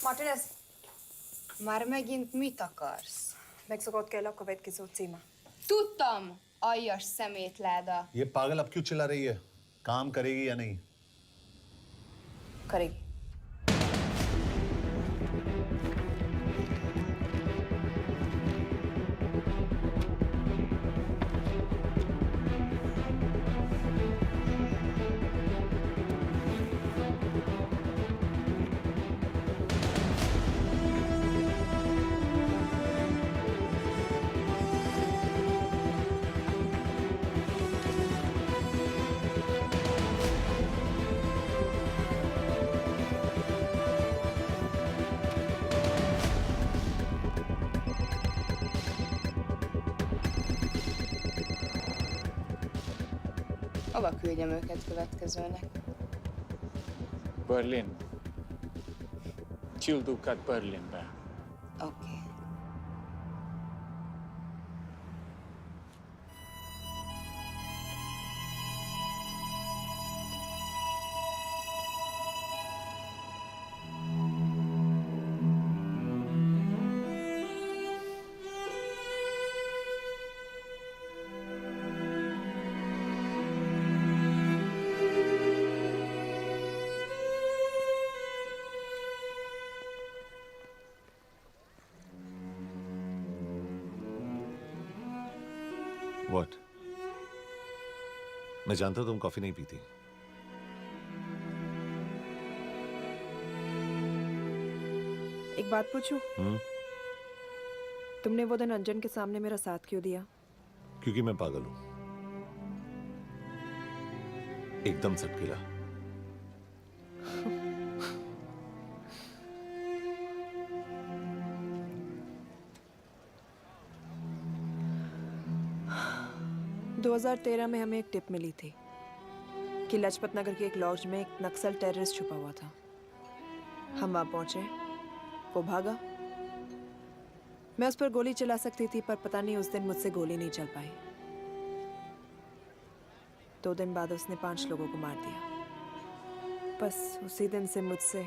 S1: Martinez,
S12: Már megint mit akarsz?
S1: Mexikót kell a következő címe.
S12: Tudtam, aljas szemétláda.
S3: ये पागल अब क्यों चिल्ला रही है? काम करेगी या नहीं?
S1: करेगी।
S12: Hova küldjem őket következőnek?
S8: Berlin. Küldőket Berlinbe.
S12: Oké.
S11: What? मैं जानता तुम कॉफी नहीं पीती।
S1: एक बात पूछूं? तुमने वो दिन अंजन के सामने मेरा साथ क्यों दिया?
S11: क्योंकि मैं पागल हूं, एकदम सटकिला।
S1: – 2013 में हमें एक टिप मिली थी कि लाजपत नगर के एक लॉज में एक नक्सल टेररिस्ट छुपा हुआ था। हम वहां पहुंचे, वो भागा। मैं उस पर गोली चला सकती थी, पर पता नहीं उस दिन मुझसे गोली नहीं चल पाई। 2 दिन बाद उसने 5 लोगों को मार दिया। बस उसी दिन से मुझसे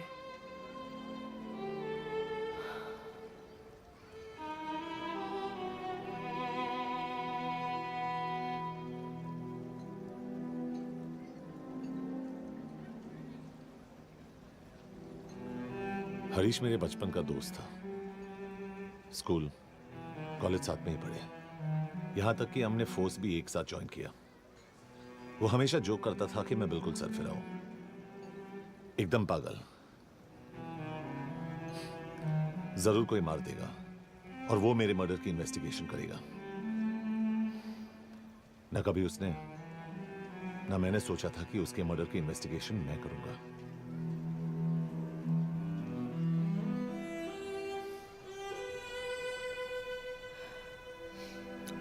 S11: हरीश मेरे बचपन का दोस्त था। स्कूल, कॉलेज साथ में ही पढ़े। यहां तक कि हमने फोर्स भी एक साथ ज्वाइन किया। वो हमेशा जोक करता था कि मैं बिल्कुल सरफिरा हूं। एकदम पागल। जरूर कोई मार देगा और वो मेरे मर्डर की इन्वेस्टिगेशन करेगा। न कभी उसने न मैंने सोचा था कि उसके मर्डर की इन्वेस्टिगेशन मैं करूंगा।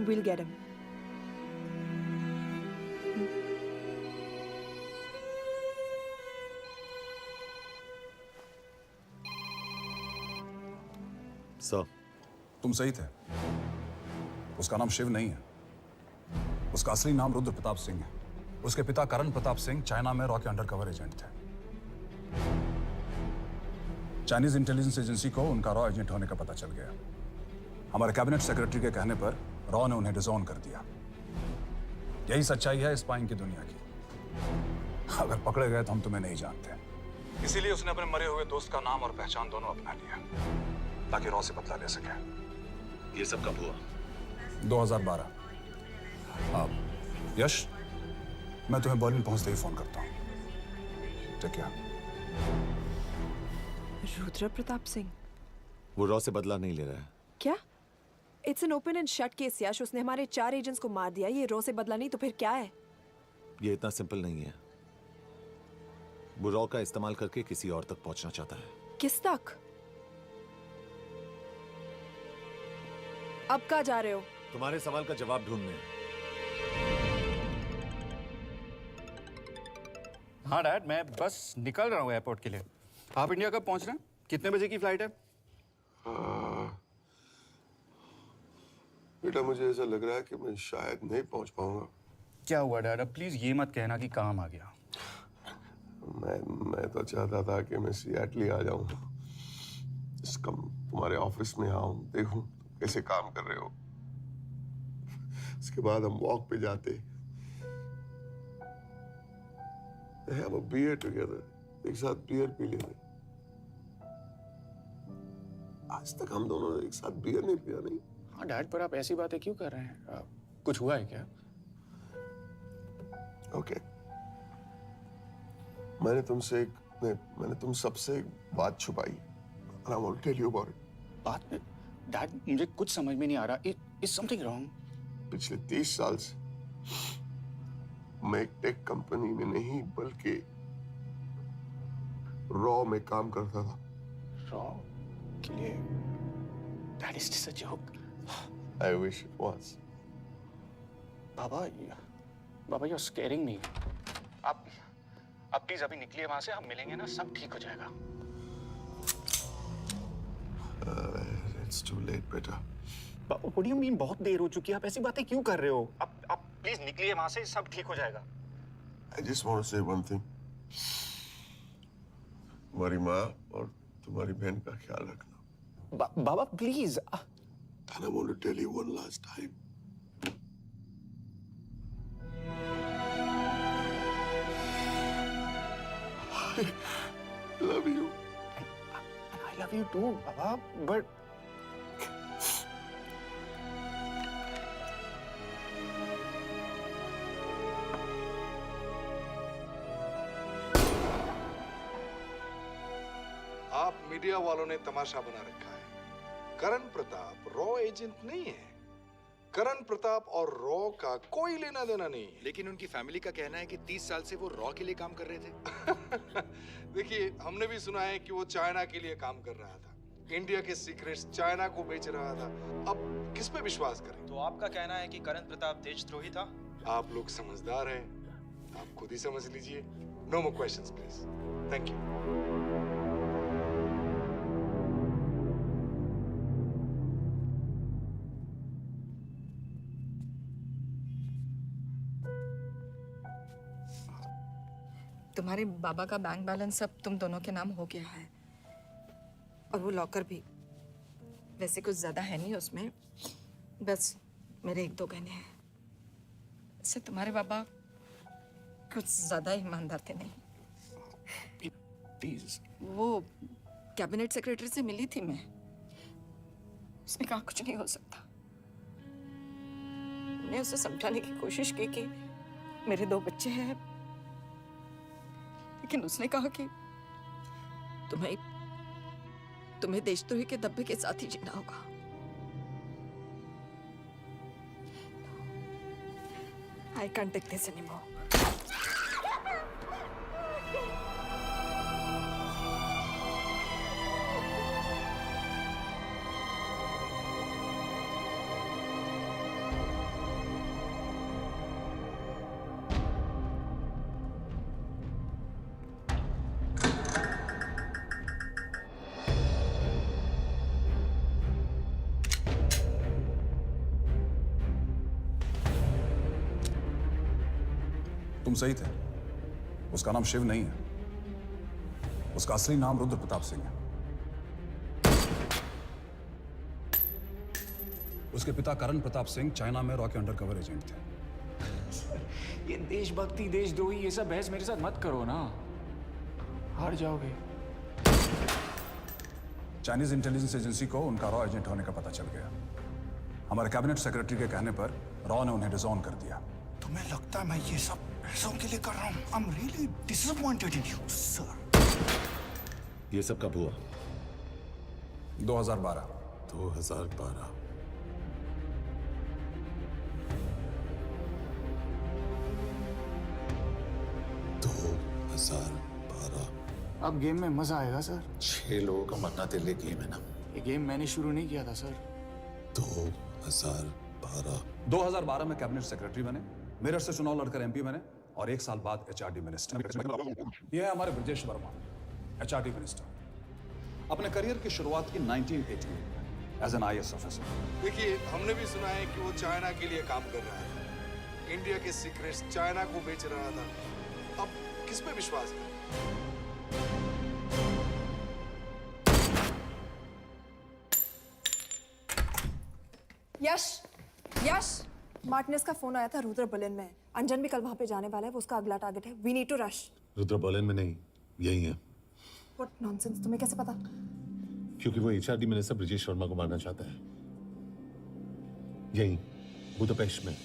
S1: We'll get him.
S11: सर,
S10: तुम सही थे। उसका नाम शिव नहीं है। उसका असली नाम रुद्र प्रताप सिंह है। उसके पिता करण प्रताप सिंह चाइना में रॉ के अंडरकवर एजेंट थे। चाइनीज इंटेलिजेंस एजेंसी को उनका रॉ एजेंट होने का पता चल गया। हमारे कैबिनेट सेक्रेटरी के कहने पर रॉ ने उन्हें डिसऑन कर दिया। यही सच्चाई है स्पाइंग की दुनिया की। अगर पकड़े गए तो हम तुम्हें नहीं जानते, इसीलिए उसने अपने मरे हुए दोस्त का नाम और पहचान दोनों अपना लिया ताकि रॉ से बदला ले सके।
S11: ये सब कब हुआ?
S10: 2012। यश, मैं तुम्हें बर्लिन पहुंचते ही फोन करता हूँ। ठीक है।
S1: रुद्र प्रताप सिंह?
S11: वो रॉ से बदला नहीं ले रहा है।
S1: क्या? It's an open and shut case Yash. उसने हमारे 4 एजेंट्स को मार दिया। ये रॉ से बदला नहीं तो फिर क्या है?
S11: ये इतना सिंपल नहीं है। वो रॉ का इस्तेमाल करके किसी और तक पहुंचना चाहता है।
S1: किस तक? अब कहाँ जा रहे हो?
S11: तुम्हारे सवाल का जवाब ढूंढने।
S8: हाँ डैड, मैं बस निकल रहा हूँ एयरपोर्ट के लिए। आप इंडिया कब पहुंच रहे हैं? कितने बजे की फ्लाइट है?
S2: बेटा, मुझे ऐसा लग रहा है कि मैं शायद नहीं पहुंच पाऊंगा।
S8: क्या हुआ डैड? अब प्लीज ये मत कहना कि काम आ गया।
S2: मैं तो चाहता था कि मैं सिएटल आ जाऊं, तुम्हारे ऑफिस में आऊं, देखूं कैसे काम कर रहे हो। उसके बाद हम वॉक पे जाते, have a beer together, एक साथ बियर पी लेते। आज तक हम दोनों ने एक साथ बियर नहीं पिया। नहीं।
S8: हाँ डैड, पर आप ऐसी बातें क्यों कर रहे हैं? कुछ हुआ है क्या?
S2: ओके। मैंने तुम सबसे एक बात छुपाई। And I want to tell you about it.
S8: बात में डैड, मुझे कुछ समझ में नहीं आ रहा। Is something wrong?
S2: पिछले 30 साल से मैं एक टेक कंपनी में नहीं बल्कि रॉ में काम करता था।
S8: रॉ के लिए? That is just a joke.
S2: I wish it was.
S8: Baba, you're scaring me. आप प्लीज अभी निकलिए वहां से। हम मिलेंगे ना, सब ठीक हो जाएगा।
S2: It's too late, बेटा।
S8: What do you mean बहुत देर हो चुकी है? आप ऐसी बातें क्यों कर रहे हो? आप प्लीज निकलिए वहां से, सब ठीक हो जाएगा।
S2: I just want to say one thing. तुम्हारी माँ और तुम्हारी बहन का ख्याल रखना।
S8: बाबा please.
S2: And I want to tell you one last time. I love you.
S8: I love you too, Baba, but
S10: आप मीडिया वालों ने तमाशा बना रखा है। करण प्रताप रॉ एजेंट नहीं है। करण प्रताप और रॉ का कोई लेना देना नहीं है।
S9: लेकिन उनकी फैमिली का कहना है कि 30 साल से वो रॉ के लिए काम कर रहे थे।
S10: देखिए, हमने भी सुना है कि वो चाइना के लिए काम कर रहा था, इंडिया के सीक्रेट्स चाइना को बेच रहा था। अब किस पे विश्वास करें?
S7: तो आपका कहना है कि करण प्रताप देशद्रोही था?
S10: आप लोग समझदार हैं, आप खुद ही समझ लीजिए। No more questions please. Thank you.
S12: तुम्हारे बाबा का बैंक बैलेंस अब तुम दोनों के नाम हो गया है, और वो लॉकर भी। वैसे कुछ ज्यादा है नहीं उसमें, बस मेरे 1-2 गहने हैं। इससे तुम्हारे बाबा कुछ ज्यादा ईमानदार थे नहीं।
S8: प्लीज।
S12: वो कैबिनेट सेक्रेटरी से मिली थी मैं, उसने कहा कुछ नहीं हो सकता। मैंने उसे समझाने की कोशिश की कि मेरे 2 बच्चे हैं, लेकिन उसने कहा कि तुम्हें देशद्रोही के दब्बे के साथ ही जीना होगा। I can't take this anymore.
S10: तुम सही थे। उसका नाम शिव नहीं है, उसका असली नाम रुद्र प्रताप सिंह है। उसके पिता करण प्रताप सिंह चाइना में रॉ के अंडरकवर एजेंट थे।
S8: ये देशभक्ति देशद्रोही ये सब बहस मेरे साथ मत करो ना, हार जाओगे।
S10: चाइनीज इंटेलिजेंस एजेंसी को उनका रॉ एजेंट होने का पता चल गया। हमारे कैबिनेट सेक्रेटरी के कहने पर रॉ ने उन्हें डिसऑन कर दिया।
S9: तुम्हें लगता है मैं ये सब पैसों के लिए कर रहा हूँ? I'm really disappointed in you, sir.
S11: ये सब कब हुआ?
S10: 2012।
S11: 2012।
S8: अब गेम में मजा आएगा सर।
S11: 6 लोगों का मरना दिल गेम है ना।
S8: ये गेम मैंने शुरू नहीं किया था सर।
S10: 2012 में कैबिनेट सेक्रेटरी बने, मेरठ से चुनाव लड़कर एमपी बने और 1 साल बाद एचआरडी मिनिस्टर। यह है हमारे ब्रजेश वर्मा, एचआरडी मिनिस्टर। अपने करियर की शुरुआत की 1980 में एज एन आईएएस ऑफिसर।
S14: देखिए, हमने भी सुना है कि वो चाइना के लिए काम कर रहा है, इंडिया के सीक्रेट्स चाइना को बेच रहा था। अब किस पे विश्वास है?
S1: यश, मार्टिनेस का फोन आया था, रुद्र बर्लिन में। अंजन भी कल वहां पे जाने वाला है, वो उसका अगला टारगेट है। We need to rush.
S11: Rudra Berlin में नहीं, यही है।
S1: व्हाट नॉनसेंस, तुम्हें कैसे पता?
S11: क्योंकि वो एचआरडी मिनिस्टर ब्रजेश वर्मा को मारना चाहता है, यही बुदापेस्ट में।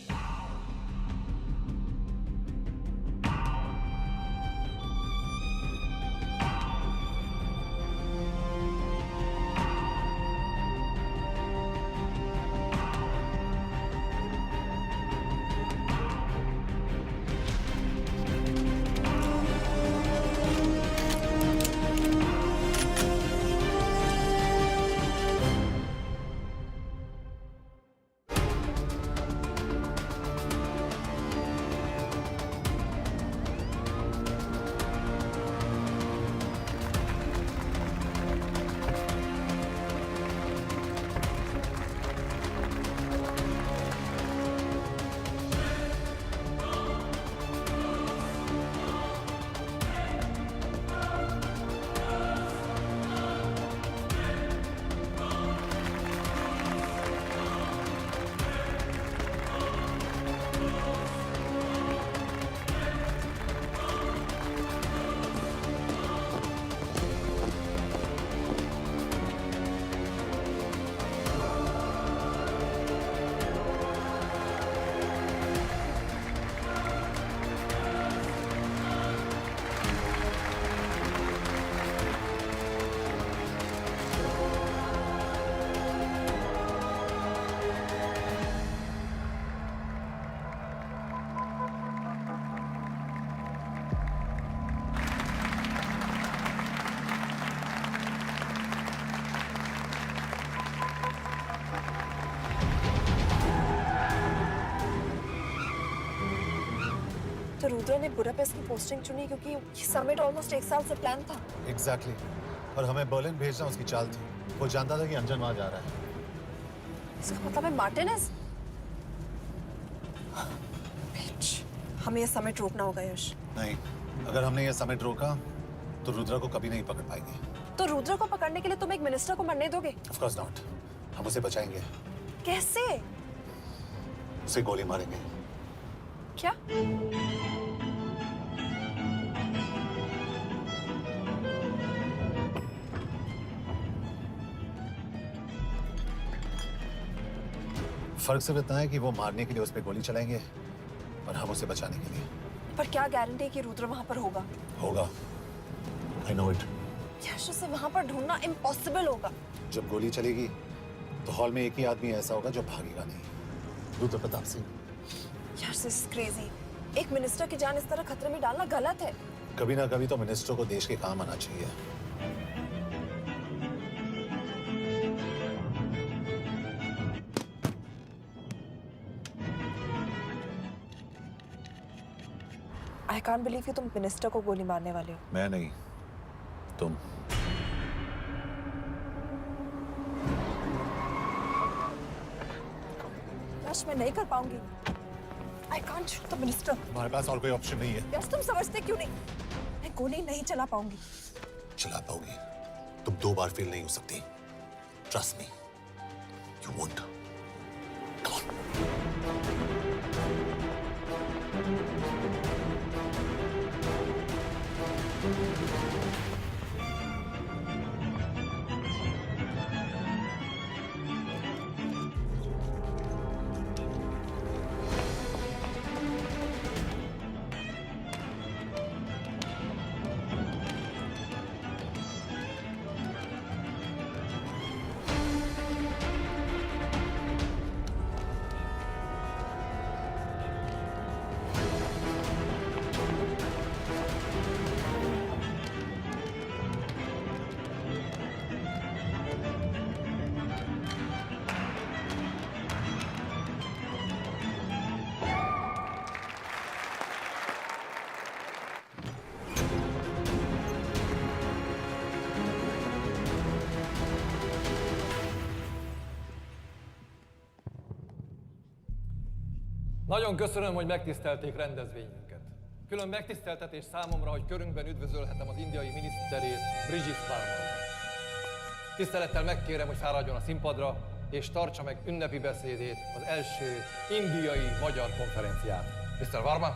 S1: तो रुद्र ने बुडापेस्ट की पोस्टिंग चुनी क्योंकि ये समिट ऑलमोस्ट 1 साल से प्लान था।
S3: एग्जैक्टली। और हमें बर्लिन भेजना उसकी चाल थी। वो जानता था कि अंजन वहां जा रहा है।
S1: इसका मतलब है मार्टिनेस। हमें ये समिट रोकना होगा यश।
S3: नहीं, अगर हमने ये समिट रोका तो रुद्र को कभी नहीं पकड़ पाएंगे।
S1: तो रुद्र को पकड़ने के लिए तुम एक मिनिस्टर को मरने दोगे?
S3: Of course not. हम उसे बचाएंगे।
S1: कैसे?
S3: उसे गोली मारेंगे।
S1: क्या?
S3: फर्क सिर्फ इतना है कि वो मारने के लिए उस पर गोली चलाएंगे और हम उसे बचाने के लिए।
S1: पर क्या गारंटी है कि रुद्र वहां पर होगा?
S3: होगा। I know it.
S1: यश, उसे वहां पर ढूंढना इम्पॉसिबल होगा।
S3: जब गोली चलेगी तो हॉल में एक ही आदमी ऐसा होगा जो भागेगा नहीं, रुद्र प्रताप सिंह।
S1: यश, दिस इज क्रेजी। एक मिनिस्टर की जान इस तरह खतरे में डालना गलत है।
S3: कभी ना कभी तो मिनिस्टर को देश के काम आना चाहिए।
S1: आई कांट बिलीव कि तुम मिनिस्टर को गोली मारने वाले हो।
S3: मैं नहीं, तुम।
S1: यश, मैं नहीं कर पाऊंगी। I can't shoot the minister.
S3: हमारे पास और कोई ऑप्शन नहीं है।
S1: यश, तुम समझते क्यों नहीं? मैं गोली नहीं चला पाऊंगी।
S3: चला पाओगी। तुम 2 बार फेल नहीं हो सकती। Trust me, you won't. Come on.
S15: Nagyon köszönöm, hogy megtisztelték rendezvényünket. Külön megtiszteltetés számomra, hogy körünkben üdvözölhetem az indiai miniszterét, Brigitte Varma. Tisztelettel megkérem, hogy fáradjon a színpadra, és tartsa meg ünnepi beszédét az első indiai-magyar konferencián. Mr. Varma?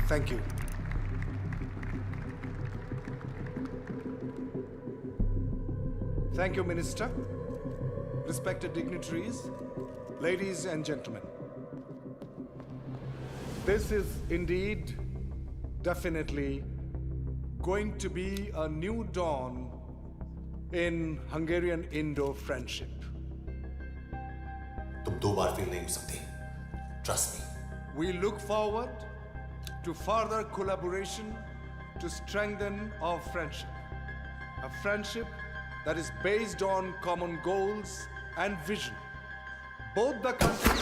S14: Thank you. Thank you, Minister. Respected dignitaries, ladies and gentlemen. This is indeed, definitely, going to be a new dawn in Hungarian-Indo friendship.
S3: तुम 2 बार fail नहीं हो सकती। Trust me.
S14: We look forward to further collaboration to strengthen our friendship. A friendship that is based on common goals and vision. Both the countries...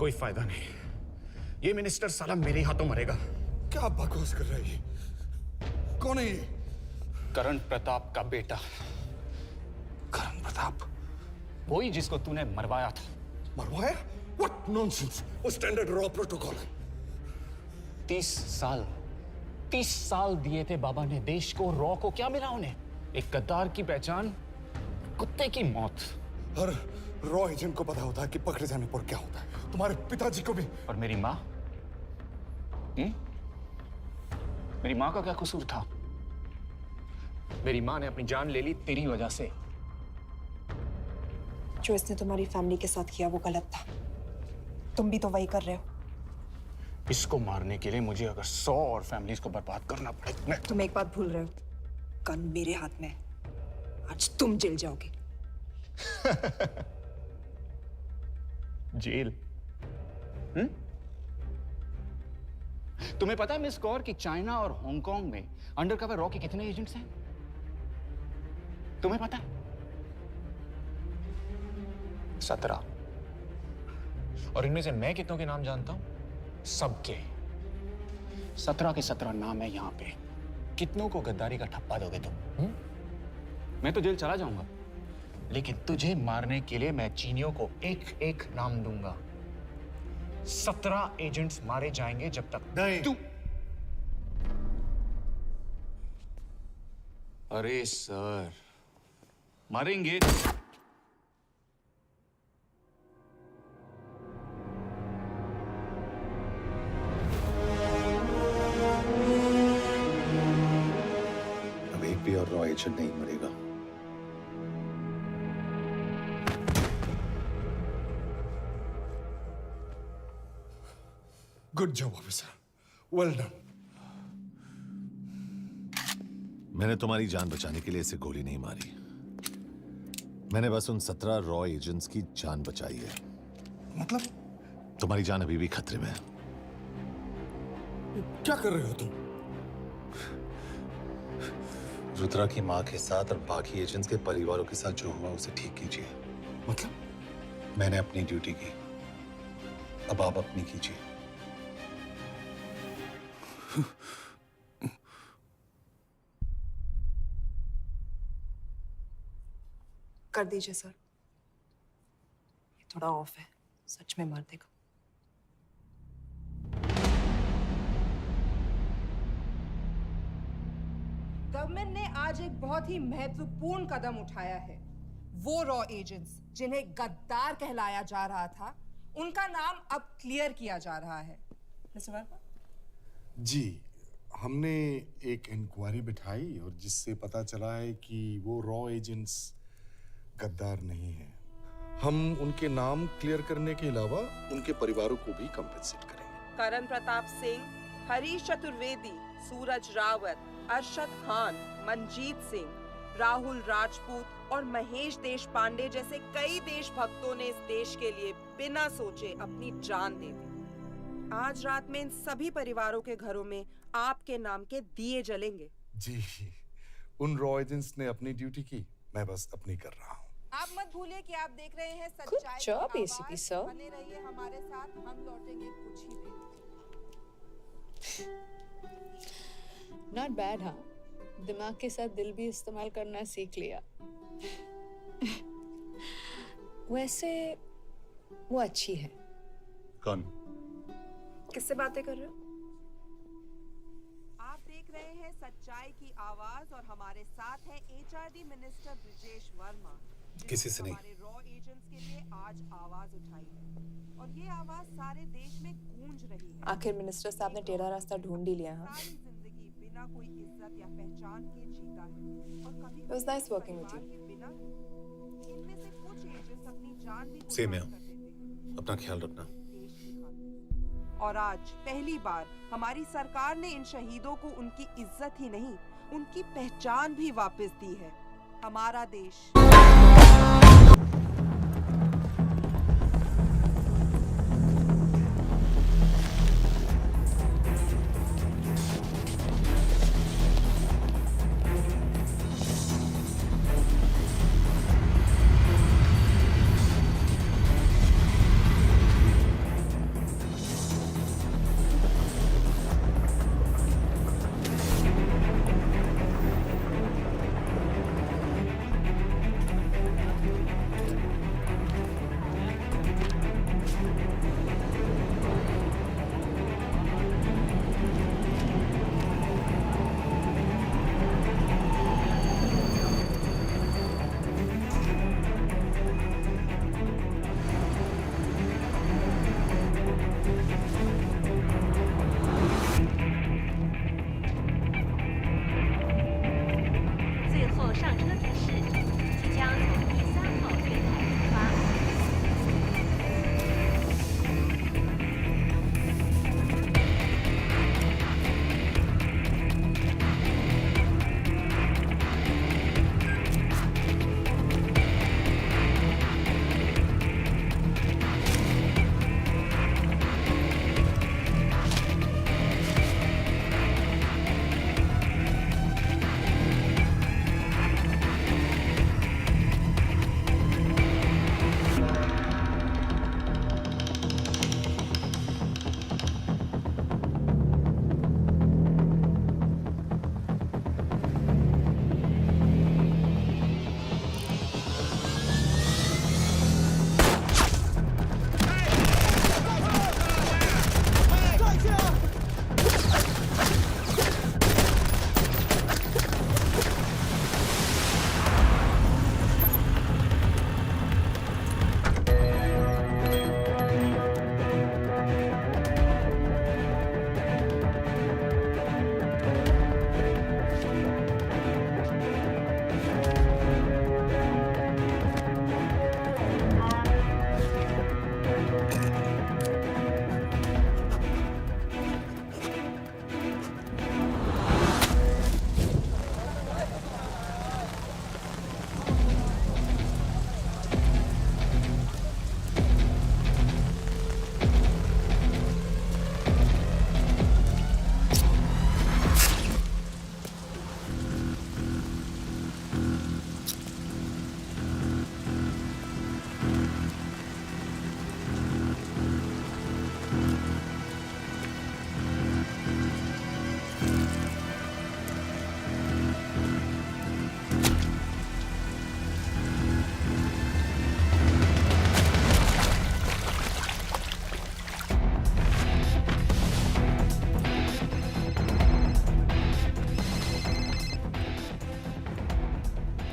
S9: कोई फायदा नहीं। ये minister साला मेरे हाथों मरेगा।
S14: क्या बकवास कर रहा है ये? कौन है ये?
S8: करण प्रताप का बेटा।
S14: करण प्रताप?
S8: वही जिसको तूने मरवाया था।
S14: मरवाया? What nonsense! वो स्टैंडर्ड रॉ प्रोटोकॉल है।
S8: 30 साल दिए थे बाबा ने देश को। रॉ को क्या मिला उन्हें? एक गद्दार की पहचान, कुत्ते की मौत।
S14: हर रॉ एजेंट को पता होता है कि पकड़े जाने पर क्या होता है। तुम्हारे पिताजी को भी।
S8: और मेरी माँ? मेरी माँ का क्या कसूर था? मेरी माँ ने अपनी जान ले ली तेरी वजह से।
S1: जो इसने तुम्हारी फैमिली के साथ किया वो गलत था। तुम भी तो वही कर रहे हो।
S8: इसको मारने के लिए मुझे अगर 100 और फैमिलीज को बर्बाद करना पड़े।
S1: तुम एक बात भूल रहे हो, गन मेरे हाथ में है। आज तुम जेल जाओगे।
S8: जेल? तुम्हें पता है मिस कौर कि चाइना और हांगकांग में अंडरकवर रॉ के कितने एजेंट्स हैं? तुम्हें पता है? 17। और इनमें से मैं कितनों के नाम जानता हूं? सबके। 17 के 17 नाम है यहां पे। कितनों को गद्दारी का ठप्पा दोगे तुम? मैं तो जेल चला जाऊंगा, लेकिन तुझे मारने के लिए मैं चीनियों को एक एक नाम दूंगा। 17 एजेंट्स मारे जाएंगे जब तक
S14: नहीं।
S8: तू। अरे सर, मारेंगे।
S11: अब एक भी और रॉ एजेंट नहीं मरेगा।
S14: Good job officer, well done.
S11: मैंने तुम्हारी जान बचाने के लिए इसे गोली नहीं मारी। मैंने बस उन 17 रॉ एजेंट्स की जान बचाई है।
S14: मतलब?
S11: तुम्हारी जान अभी भी खतरे में है।
S14: क्या कर रहे हो तुम?
S11: रुद्रा की मां के साथ और बाकी एजेंट्स के परिवारों के साथ जो हुआ उसे ठीक कीजिए।
S14: मतलब?
S11: मैंने अपनी ड्यूटी की, अब आप अपनी कीजिए।
S1: कर दीजिए सर, ये थोड़ा ऑफ है, सच में मार देगा।
S12: गवर्नमेंट ने आज एक बहुत ही महत्वपूर्ण कदम उठाया है। वो रॉ एजेंट्स जिन्हें गद्दार कहलाया जा रहा था, उनका नाम अब क्लियर किया जा रहा है। मिस्टर वर्मा?
S14: जी, हमने एक इंक्वायरी बिठाई और जिससे पता चला है कि वो रॉ एजेंट्स गद्दार नहीं है। हम उनके नाम क्लियर करने के अलावा उनके परिवारों को भी कंपेंसेट करेंगे।
S16: करण प्रताप सिंह, हरीश चतुर्वेदी, सूरज रावत, अरशद खान, मनजीत सिंह, राहुल राजपूत और महेश देश पांडे जैसे कई देशभक्तों ने इस देश के लिए बिना सोचे अपनी जान दे दी। आज रात में इन सभी परिवारों के घरों में आपके नाम के दिए जलेंगे।
S14: जी, उन रॉ एजेंट्स ने अपनी ड्यूटी की, मैं बस अपनी कर रहा हूँ।
S12: आप मत भूलिए कि आप देख रहे हैं सच्चाई की
S4: job,
S12: आवाज।
S4: ACP sir.
S12: बने रहिए हमारे साथ, हम लौटेंगे कुछ ही देर।
S4: Not bad, हाँ? दिमाग के साथ दिल भी इस्तेमाल करना सीख लिया। वैसे वो अच्छी है।
S11: कौन?
S1: किससे बातें कर रहे हो?
S16: आप देख रहे हैं सच्चाई की आवाज और हमारे साथ है एचआरडी मिनिस्टर ब्रिजेश वर्मा,
S11: किसी से नहीं।
S16: हमारे रॉ एजेंट्स के लिए आज आवाज उठाई है और ये आवाज सारे देश में गूंज रही है।
S1: आखिर मिनिस्टर साहब ने टेढ़ा रास्ता ढूंढ ही लिया। हाँ,
S16: सारी जिंदगी बिना कोई इज्जत या पहचान के जीता है और कभी
S1: It was nice working with you.
S16: बिना इनमें से कुछ एजेंट्स अपनी जान भी
S11: सेम
S16: कुर्बान
S11: है।
S16: कर देते हैं
S11: अपना ख्याल रखना।
S16: देश की खातिर। और आज पहली बार हमारी सरकार ने इन शहीदों को उनकी इज्जत ही नहीं, उनकी पहचान भी वापस दी है। हमारा देश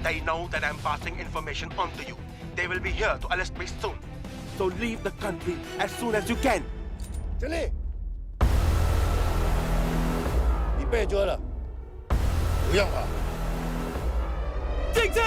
S9: They know that I'm passing information on to you. They will be here to arrest me soon. So leave the country as soon as you can.
S3: चले你被捉了不要跑
S9: 静静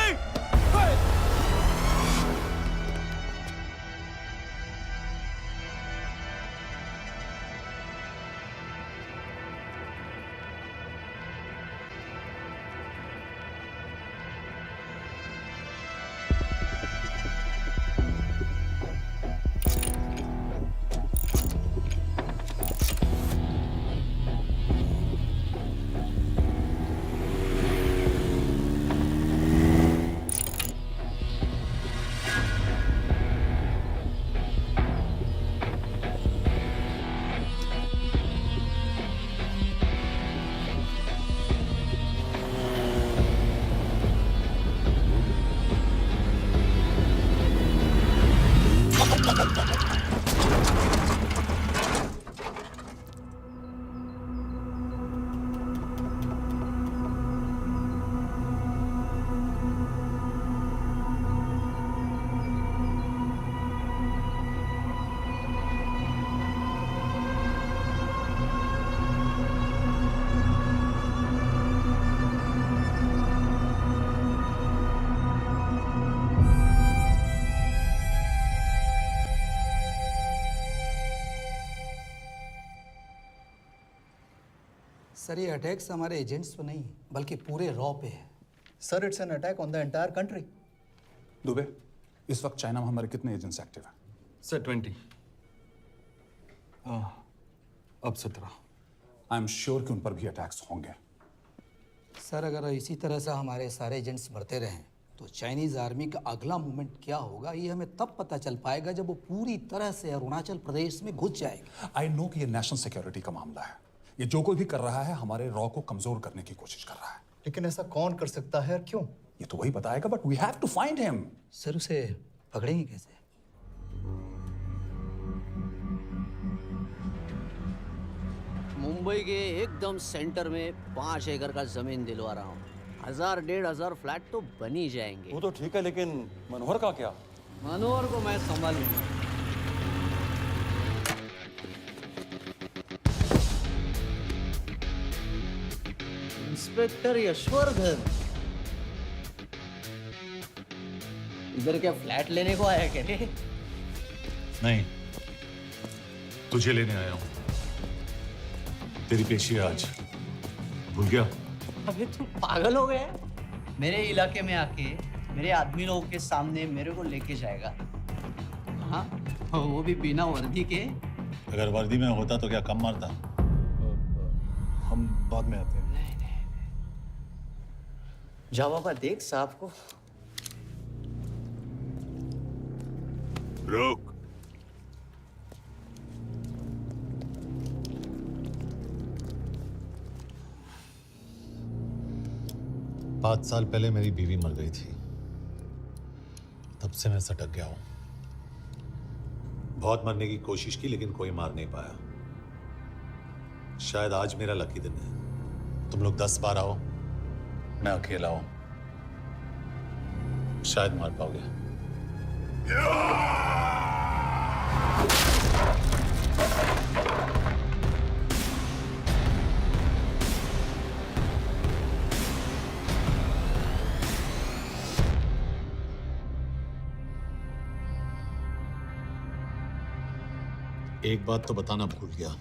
S17: सर ये अटैक्स हमारे एजेंट्स पे नहीं बल्कि पूरे रॉ पे है sir it's an attack on the entire country
S18: Dubey इस वक्त चाइना में हमारे कितने एजेंट्स एक्टिव हैं
S10: सर 20 अब 17
S18: आई एम श्योर कि उन पर भी अटैक्स होंगे
S17: सर अगर इसी तरह से हमारे सारे एजेंट्स बढ़ते रहें तो चाइनीज आर्मी का अगला मूवमेंट क्या होगा ये हमें तब पता चल पाएगा जब वो पूरी तरह से अरुणाचल प्रदेश में घुस जाएगा
S18: आई नो कि ये नेशनल सिक्योरिटी का मामला है ये जो कोई भी कर रहा है हमारे रॉ को कमजोर करने की कोशिश कर रहा है
S17: लेकिन ऐसा कौन कर सकता है और क्यों
S18: ये तो वही बताएगा but we have to find him
S17: sir उसे पकड़ेंगे कैसे
S19: मुंबई के एकदम सेंटर में 5 एकड़ का जमीन दिलवा रहा हूँ 1000-1500 फ्लैट तो बन ही जाएंगे
S10: वो तो ठीक है लेकिन मनोहर का क्या
S19: मनोहर को मैं संभालूंगा इंस्पेक्टर यशवर्धन इधर क्या फ्लैट लेने को आया क्या रे?
S11: नहीं तुझे लेने आया हूं तेरी पेशी आज भूल गया
S19: अबे तुम पागल हो गए मेरे इलाके में आके मेरे आदमी लोगों के सामने मेरे को लेके जाएगा हाँ वो भी बिना वर्दी के
S11: अगर वर्दी में होता तो क्या कम मारता
S10: हम बाद में आते हैं
S19: जाओ बाबा देख साहब को
S11: रुक पाँच साल पहले मेरी बीवी मर गई थी तब से मैं सटक गया हूं बहुत मरने की कोशिश की लेकिन कोई मार नहीं पाया शायद आज मेरा लकी दिन है तुम लोग 10 बार आओ मैं अकेला हूं शायद मार पाओगे एक बात तो बताना भूल गया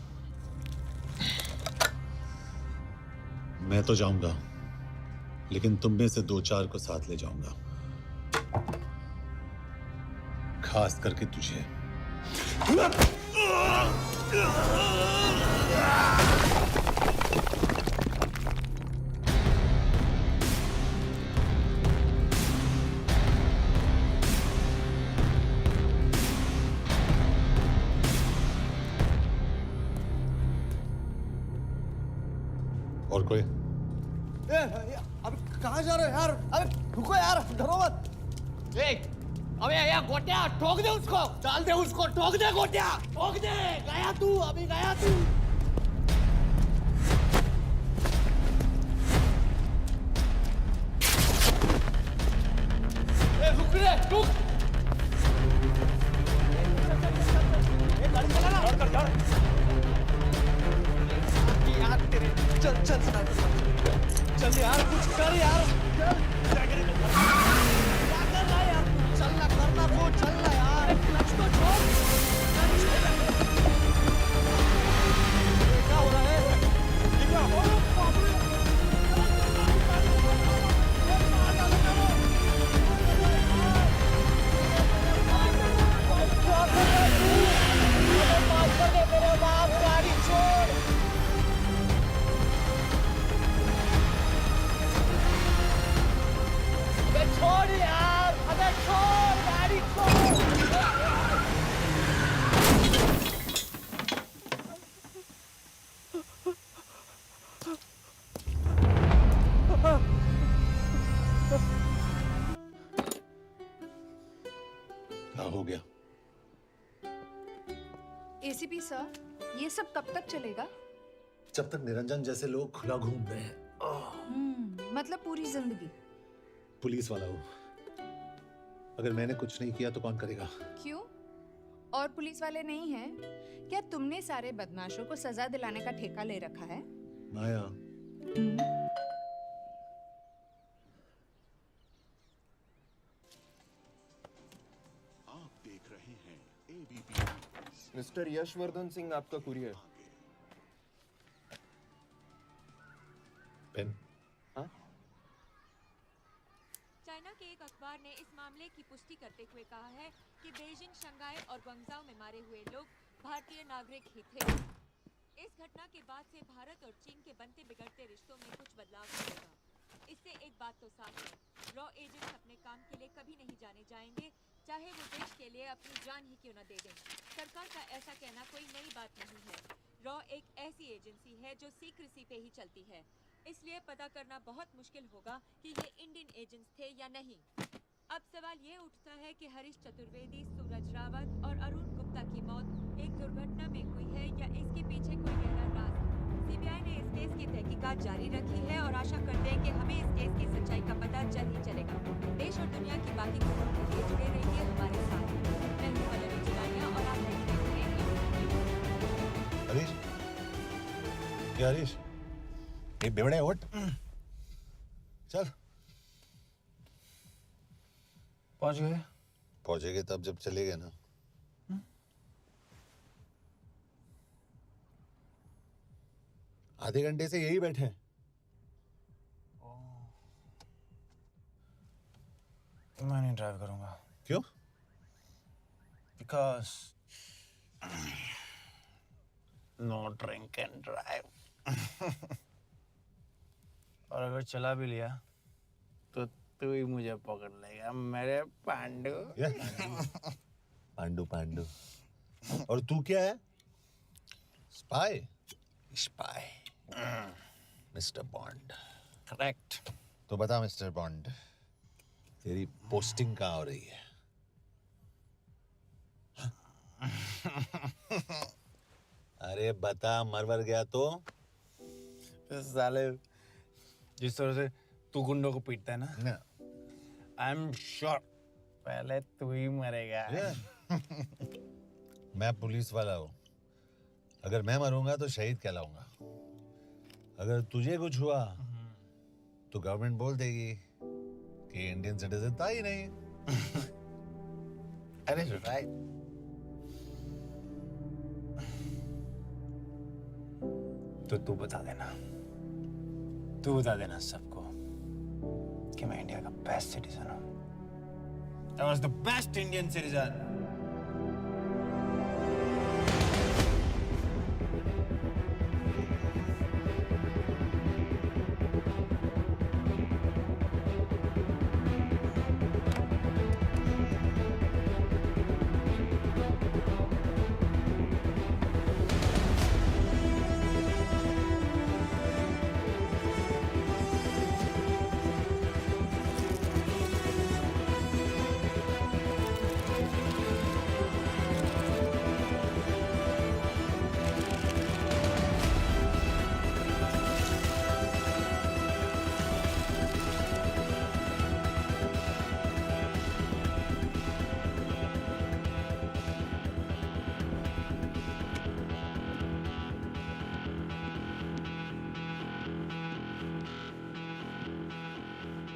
S11: मैं तो जाऊंगा लेकिन तुम में से 2-4 को साथ ले जाऊंगा खास करके तुझे और कोई
S19: अब कहाँ जा रहे हो यार अबे रुको यार डरो मत देख अबे यार गोटिया ठोक दे उसको डाल दे उसको ठोक दे गोटिया ठोक दे गया तू अभी गया तू चल चल चल यार, कुछ कर यार, क्या कर रहा है यार, चलना करना तो चलना यार, क्लच तो छोड़। क्या हो रहा है? क्या हो रहा है? मेरे बाप, गाड़ी छोड़। छोड़ यार, अबे छोड़, गाड़ी छोड़।
S11: क्या हो गया?
S4: एसीपी सर, ये सब कब तक चलेगा?
S11: जब तक निरंजन जैसे लोग खुला घूम रहे हैं।
S4: मतलब पूरी जिंदगी?
S11: पुलिस वाला हूँ, अगर मैंने कुछ नहीं किया तो कौन करेगा?
S4: क्यों? और पुलिस वाले नहीं हैं? क्या तुमने सारे बदमाशों को सजा दिलाने का ठेका ले रखा है?
S11: माया,
S20: आप देख रहे हैं एबीपी।
S13: मिस्टर यशवर्धन सिंह, आपका कुरियर।
S11: पेन।
S21: चाइना के एक अखबार ने इस मामले की पुष्टि करते हुए कहा है कि बीजिंग, शंघाई और ग्वांगझाओ में मारे हुए लोग भारतीय नागरिक ही थे। इस घटना के बाद से भारत और चीन के बनते बिगड़ते रिश्तों में कुछ बदलाव होगा। इससे एक बात तो साफ है, रॉ एजेंट्स अपने काम के लिए कभी नहीं जाने जाएंगे, चाहे वो देश के लिए अपनी जान ही क्यों न दे दें। सरकार का ऐसा कहना कोई नई बात नहीं है। रॉ एक ऐसी एजेंसी है जो सीक्रेसी पे ही चलती है, इसलिए पता करना बहुत मुश्किल होगा कि ये इंडियन एजेंट्स थे या नहीं। अब सवाल ये उठता है कि हरीश चतुर्वेदी, सूरज रावत और अरुण गुप्ता की मौत एक दुर्घटना में हुई है या इसके पीछे कोई गहरा राज। सीबीआई ने इस केस की तहकीकात जारी रखी है और आशा करते हैं कि हमें इस केस की सच्चाई का पता जल्द ही चलेगा। देश और दुनिया की बाकी खबरों के लिए जुड़े रहिए हमारे साथ। मैं हूं पल्लवी चिरानिया और आप देख रहे हैं
S11: हरीश, क्या हरीश? ये बेवड़े उठ, चल।
S8: पहुंच गए?
S11: पहुंचेंगे तब जब चलेंगे ना। आधे घंटे से यही बैठे हैं।
S8: मैं नहीं ड्राइव करूंगा।
S11: क्यों?
S8: Because no drink and drive. और अगर चला भी लिया तो तू ही मुझे पकड़ लेगा, मेरे पांडु।
S11: पांडु पांडु। और तू क्या है? Spy?
S8: Spy.
S11: Mister bond.
S8: Correct.
S11: तो बता मिस्टर बॉन्ड, तेरी पोस्टिंग कहाँ हो रही है? अरे बता, मरवर गया तो?
S8: साले जिस तरह से तू गुंडों को पीटता है ना, आई एम श्योर पहले तू ही मरेगा।
S11: मैं पुलिस वाला हूँ, अगर मैं मरूंगा तो शहीद कहलाऊंगा। अगर तुझे कुछ हुआ तो गवर्नमेंट बोल देगी कि इंडियन सिटीजन था ही नहीं।
S8: अरे राइट। तो तू बता देना सबको कि मैं इंडिया का बेस्ट सिटीजन हूँ। I was the best Indian citizen.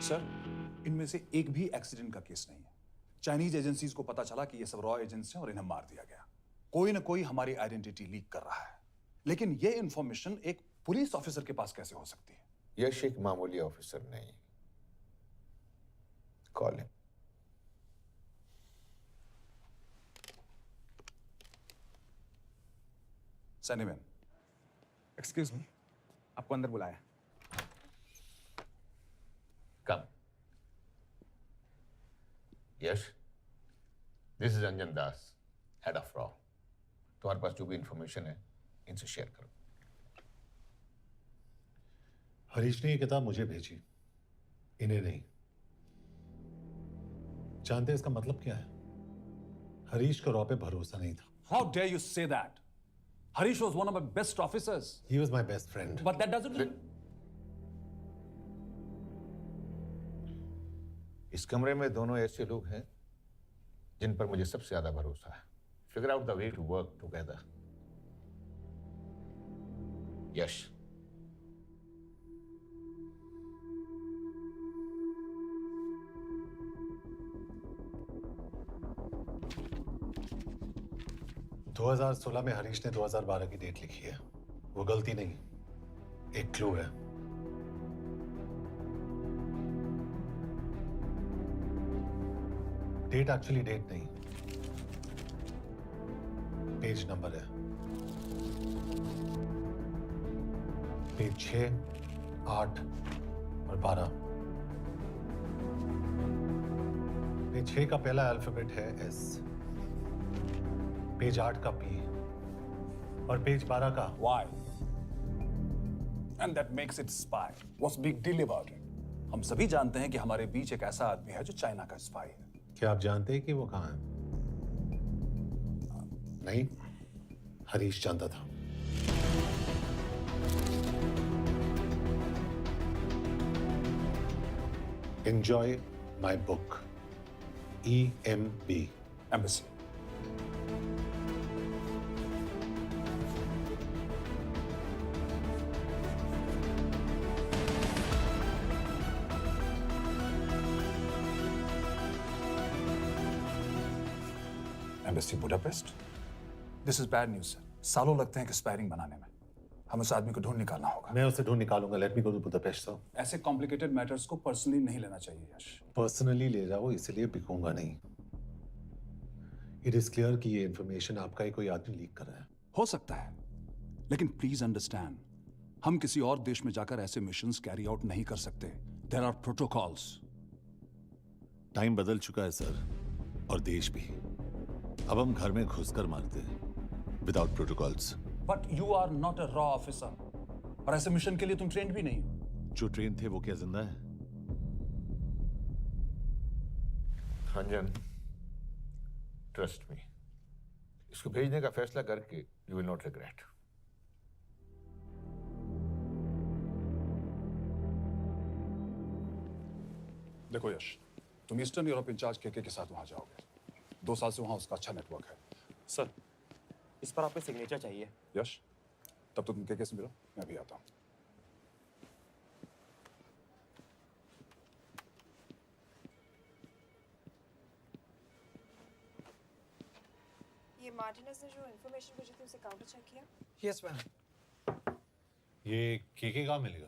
S18: Sir, इनमें से एक भी एक्सीडेंट का केस नहीं है। चाइनीज एजेंसीज को पता चला कि ये सब रॉ एजेंट्स हैं और इन्हें मार दिया गया। कोई ना कोई हमारी आइडेंटिटी लीक कर रहा है, लेकिन ये इंफॉर्मेशन एक पुलिस ऑफिसर के पास कैसे हो सकती है?
S5: यश एक मामूली ऑफिसर नहीं। Call him.
S18: सैनिमैन,
S7: एक्सक्यूज मी, आपको अंदर बुलाया।
S5: Come. Yash, this is Anjan Das, head of रॉ। तुम्हारे पास जो भी इंफॉर्मेशन है इनसे शेयर करो।
S3: हरीश ने ये किताब मुझे भेजी, इन्हें नहीं। जानते हैं इसका मतलब क्या है? हरीश को रॉ पे भरोसा नहीं था।
S18: How dare you say that? Harish was one of my best officers.
S3: He was my best friend.
S18: But that doesn't mean...
S5: इस कमरे में दोनों ऐसे लोग हैं जिन पर मुझे सबसे ज्यादा भरोसा है। Figure out the way to work together. यश,
S3: – 2016 में हरीश ने 2012 की डेट लिखी है। वो गलती नहीं, एक क्लू है। डेट एक्चुअली डेट नहीं, पेज नंबर है। पेज 6, 8 और 12। पेज 6 का पहला अल्फाबेट है एस, पेज 8 का पी और पेज 12 का
S18: Y. And that makes it spy. What's big deal about it? हम सभी जानते हैं कि हमारे बीच एक ऐसा आदमी है जो चाइना का स्पाई है।
S3: क्या आप जानते हैं कि वो कहाँ है? नहीं, हरीश जानता था। Enjoy my book. EMB.
S18: Embassy. Embassy Budapest? This is bad news, sir. सालों लगते हैं एक्सपायरिंग बनाने में। हमें उस आदमी को ढूंढ निकालना होगा।
S3: मैं उसे ढूंढ निकालूंगा। Let me go to Budapest sir.
S18: ऐसे कॉम्प्लिकेटेड मैटर्स को पर्सनली नहीं लेना चाहिए यश।
S3: पर्सनली ले रहा हूं, इसलिए बिकूंगा नहीं। इट इज क्लियर कि ये इंफॉर्मेशन आपका ही कोई आदमी लीक कर रहा है।
S18: हो सकता है, लेकिन प्लीज अंडरस्टैंड, हम किसी और देश में जाकर ऐसे मिशंस कैरी आउट नहीं कर सकते। There are protocols.
S11: टाइम बदल चुका है सर, और देश भी। अब हम घर में घुसकर मारते हैं without protocols.
S18: But you are not a रॉ ऑफिसर, और ऐसे मिशन के लिए तुम ट्रेंड भी नहीं हो।
S11: जो ट्रेन थे वो क्या जिंदा है?
S5: अंजन, ट्रस्ट मी, इसको भेजने का फैसला करके यू विल नॉट रिग्रेट।
S18: देखो यश, तुम ईस्टर्न यूरोप इंचार्ज के साथ वहां जाओगे। 2 साल से वहां उसका अच्छा नेटवर्क है।
S7: सर, इस पर आपको सिग्नेचर चाहिए।
S18: यश, तब तो तुम के से मिलो, मैं भी आता हूं।
S1: ये मार्टिनेज ने जो इंफॉर्मेशन भेजी थी उसे काउंटर चेक किया?
S19: Yes ma'am.
S3: ये के कहाँ मिलेगा?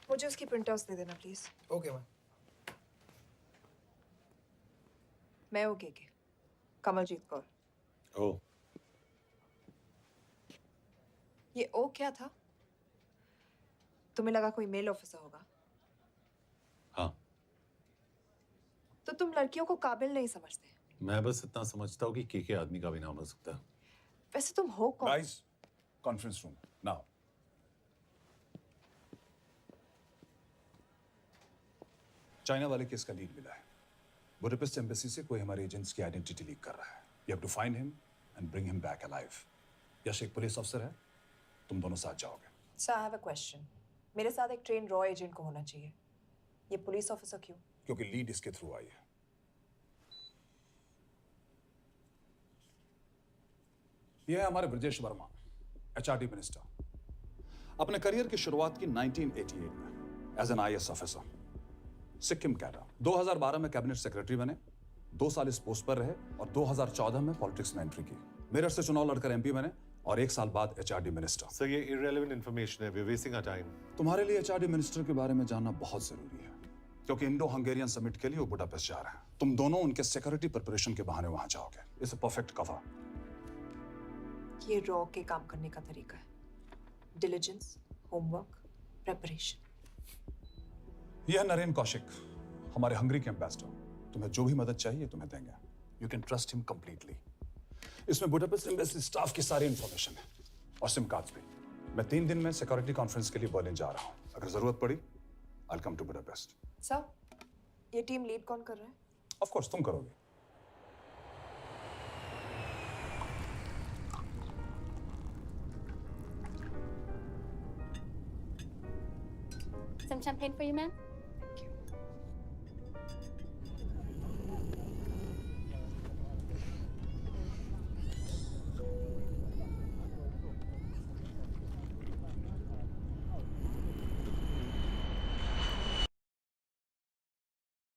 S1: मुझे उसकी प्रिंटआउट्स दे देना प्लीज।
S19: Okay ma'am.
S1: मैं हूँ के कमलजीत कौर।
S3: ओ,
S1: ये ओ क्या था? तुम्हें लगा कोई मेल ऑफिसर होगा?
S3: हाँ।
S1: तो तुम लड़कियों को काबिल नहीं समझते?
S3: मैं बस इतना समझता हूँ कि के आदमी का भी नाम हो सकता है।
S1: वैसे तुम हो कौन?
S18: Guys, conference room now. China वाले केस का लीड मिला है। बुडापेस्ट एम्बेसी से कोई हमारे एजेंट्स की आइडेंटिटी लीक कर रहा है। You have to find him and bring him back alive. Yash एक पुलिस अफसर है, तुम दोनों साथ जाओगे।
S1: Sir, I have a question. मेरे साथ एक ट्रेन रॉ एजेंट को होना चाहिए। ये पुलिस ऑफिसर क्यों?
S18: क्योंकि लीड इसके थ्रू आई है। ये है हमारे ब्रजेश वर्मा, HRD मिनिस्टर। अपने करियर की शुरुआत की 1988 में as an IAS officer Sikkim cadre. 2012 में कैबिनेट सेक्रेटरी बने, 2 साल इस पोस्ट पर रहे और 2014 में पॉलिटिक्स में एंट्री की। मेरठ से चुनाव लड़कर MP बने और 1 साल बाद HRD मिनिस्टर।
S11: सर ये irrelevant information है, we're wasting our time.
S18: तुम्हारे लिए HRD मिनिस्टर के बारे में जानना बहुत जरूरी है, क्योंकि इंडो हंगेरियन समिट के लिए वो बुडापेस्ट जा रहे हैं। तुम दोनों उनके सिक्योरिटी प्रिपरेशन के बहाने वहां जाओगे। It's a perfect cover.
S1: ये रॉ के काम करने का तरीका है। Diligence, homework, preparation.
S18: यह नरेन कौशिक, हमारे हंगरी के एम्बेसडर। तुम्हें जो भी मदद चाहिए तुम्हें देंगे। You can trust him completely. इसमें बुडापेस्ट एम्बेसी स्टाफ की सारी इंफॉर्मेशन है और सिम कार्ड्स भी। मैं 3 दिन में सिक्योरिटी कॉन्फ्रेंस के लिए बर्लिन जा रहा हूँ। अगर जरूरत पड़ी आई कम टू बुडापेस्ट।
S1: सर, ये टीम लीड कौन कर रहा है?
S18: ऑफ कोर्स तुम करोगे।
S6: Some champagne for you, ma'am?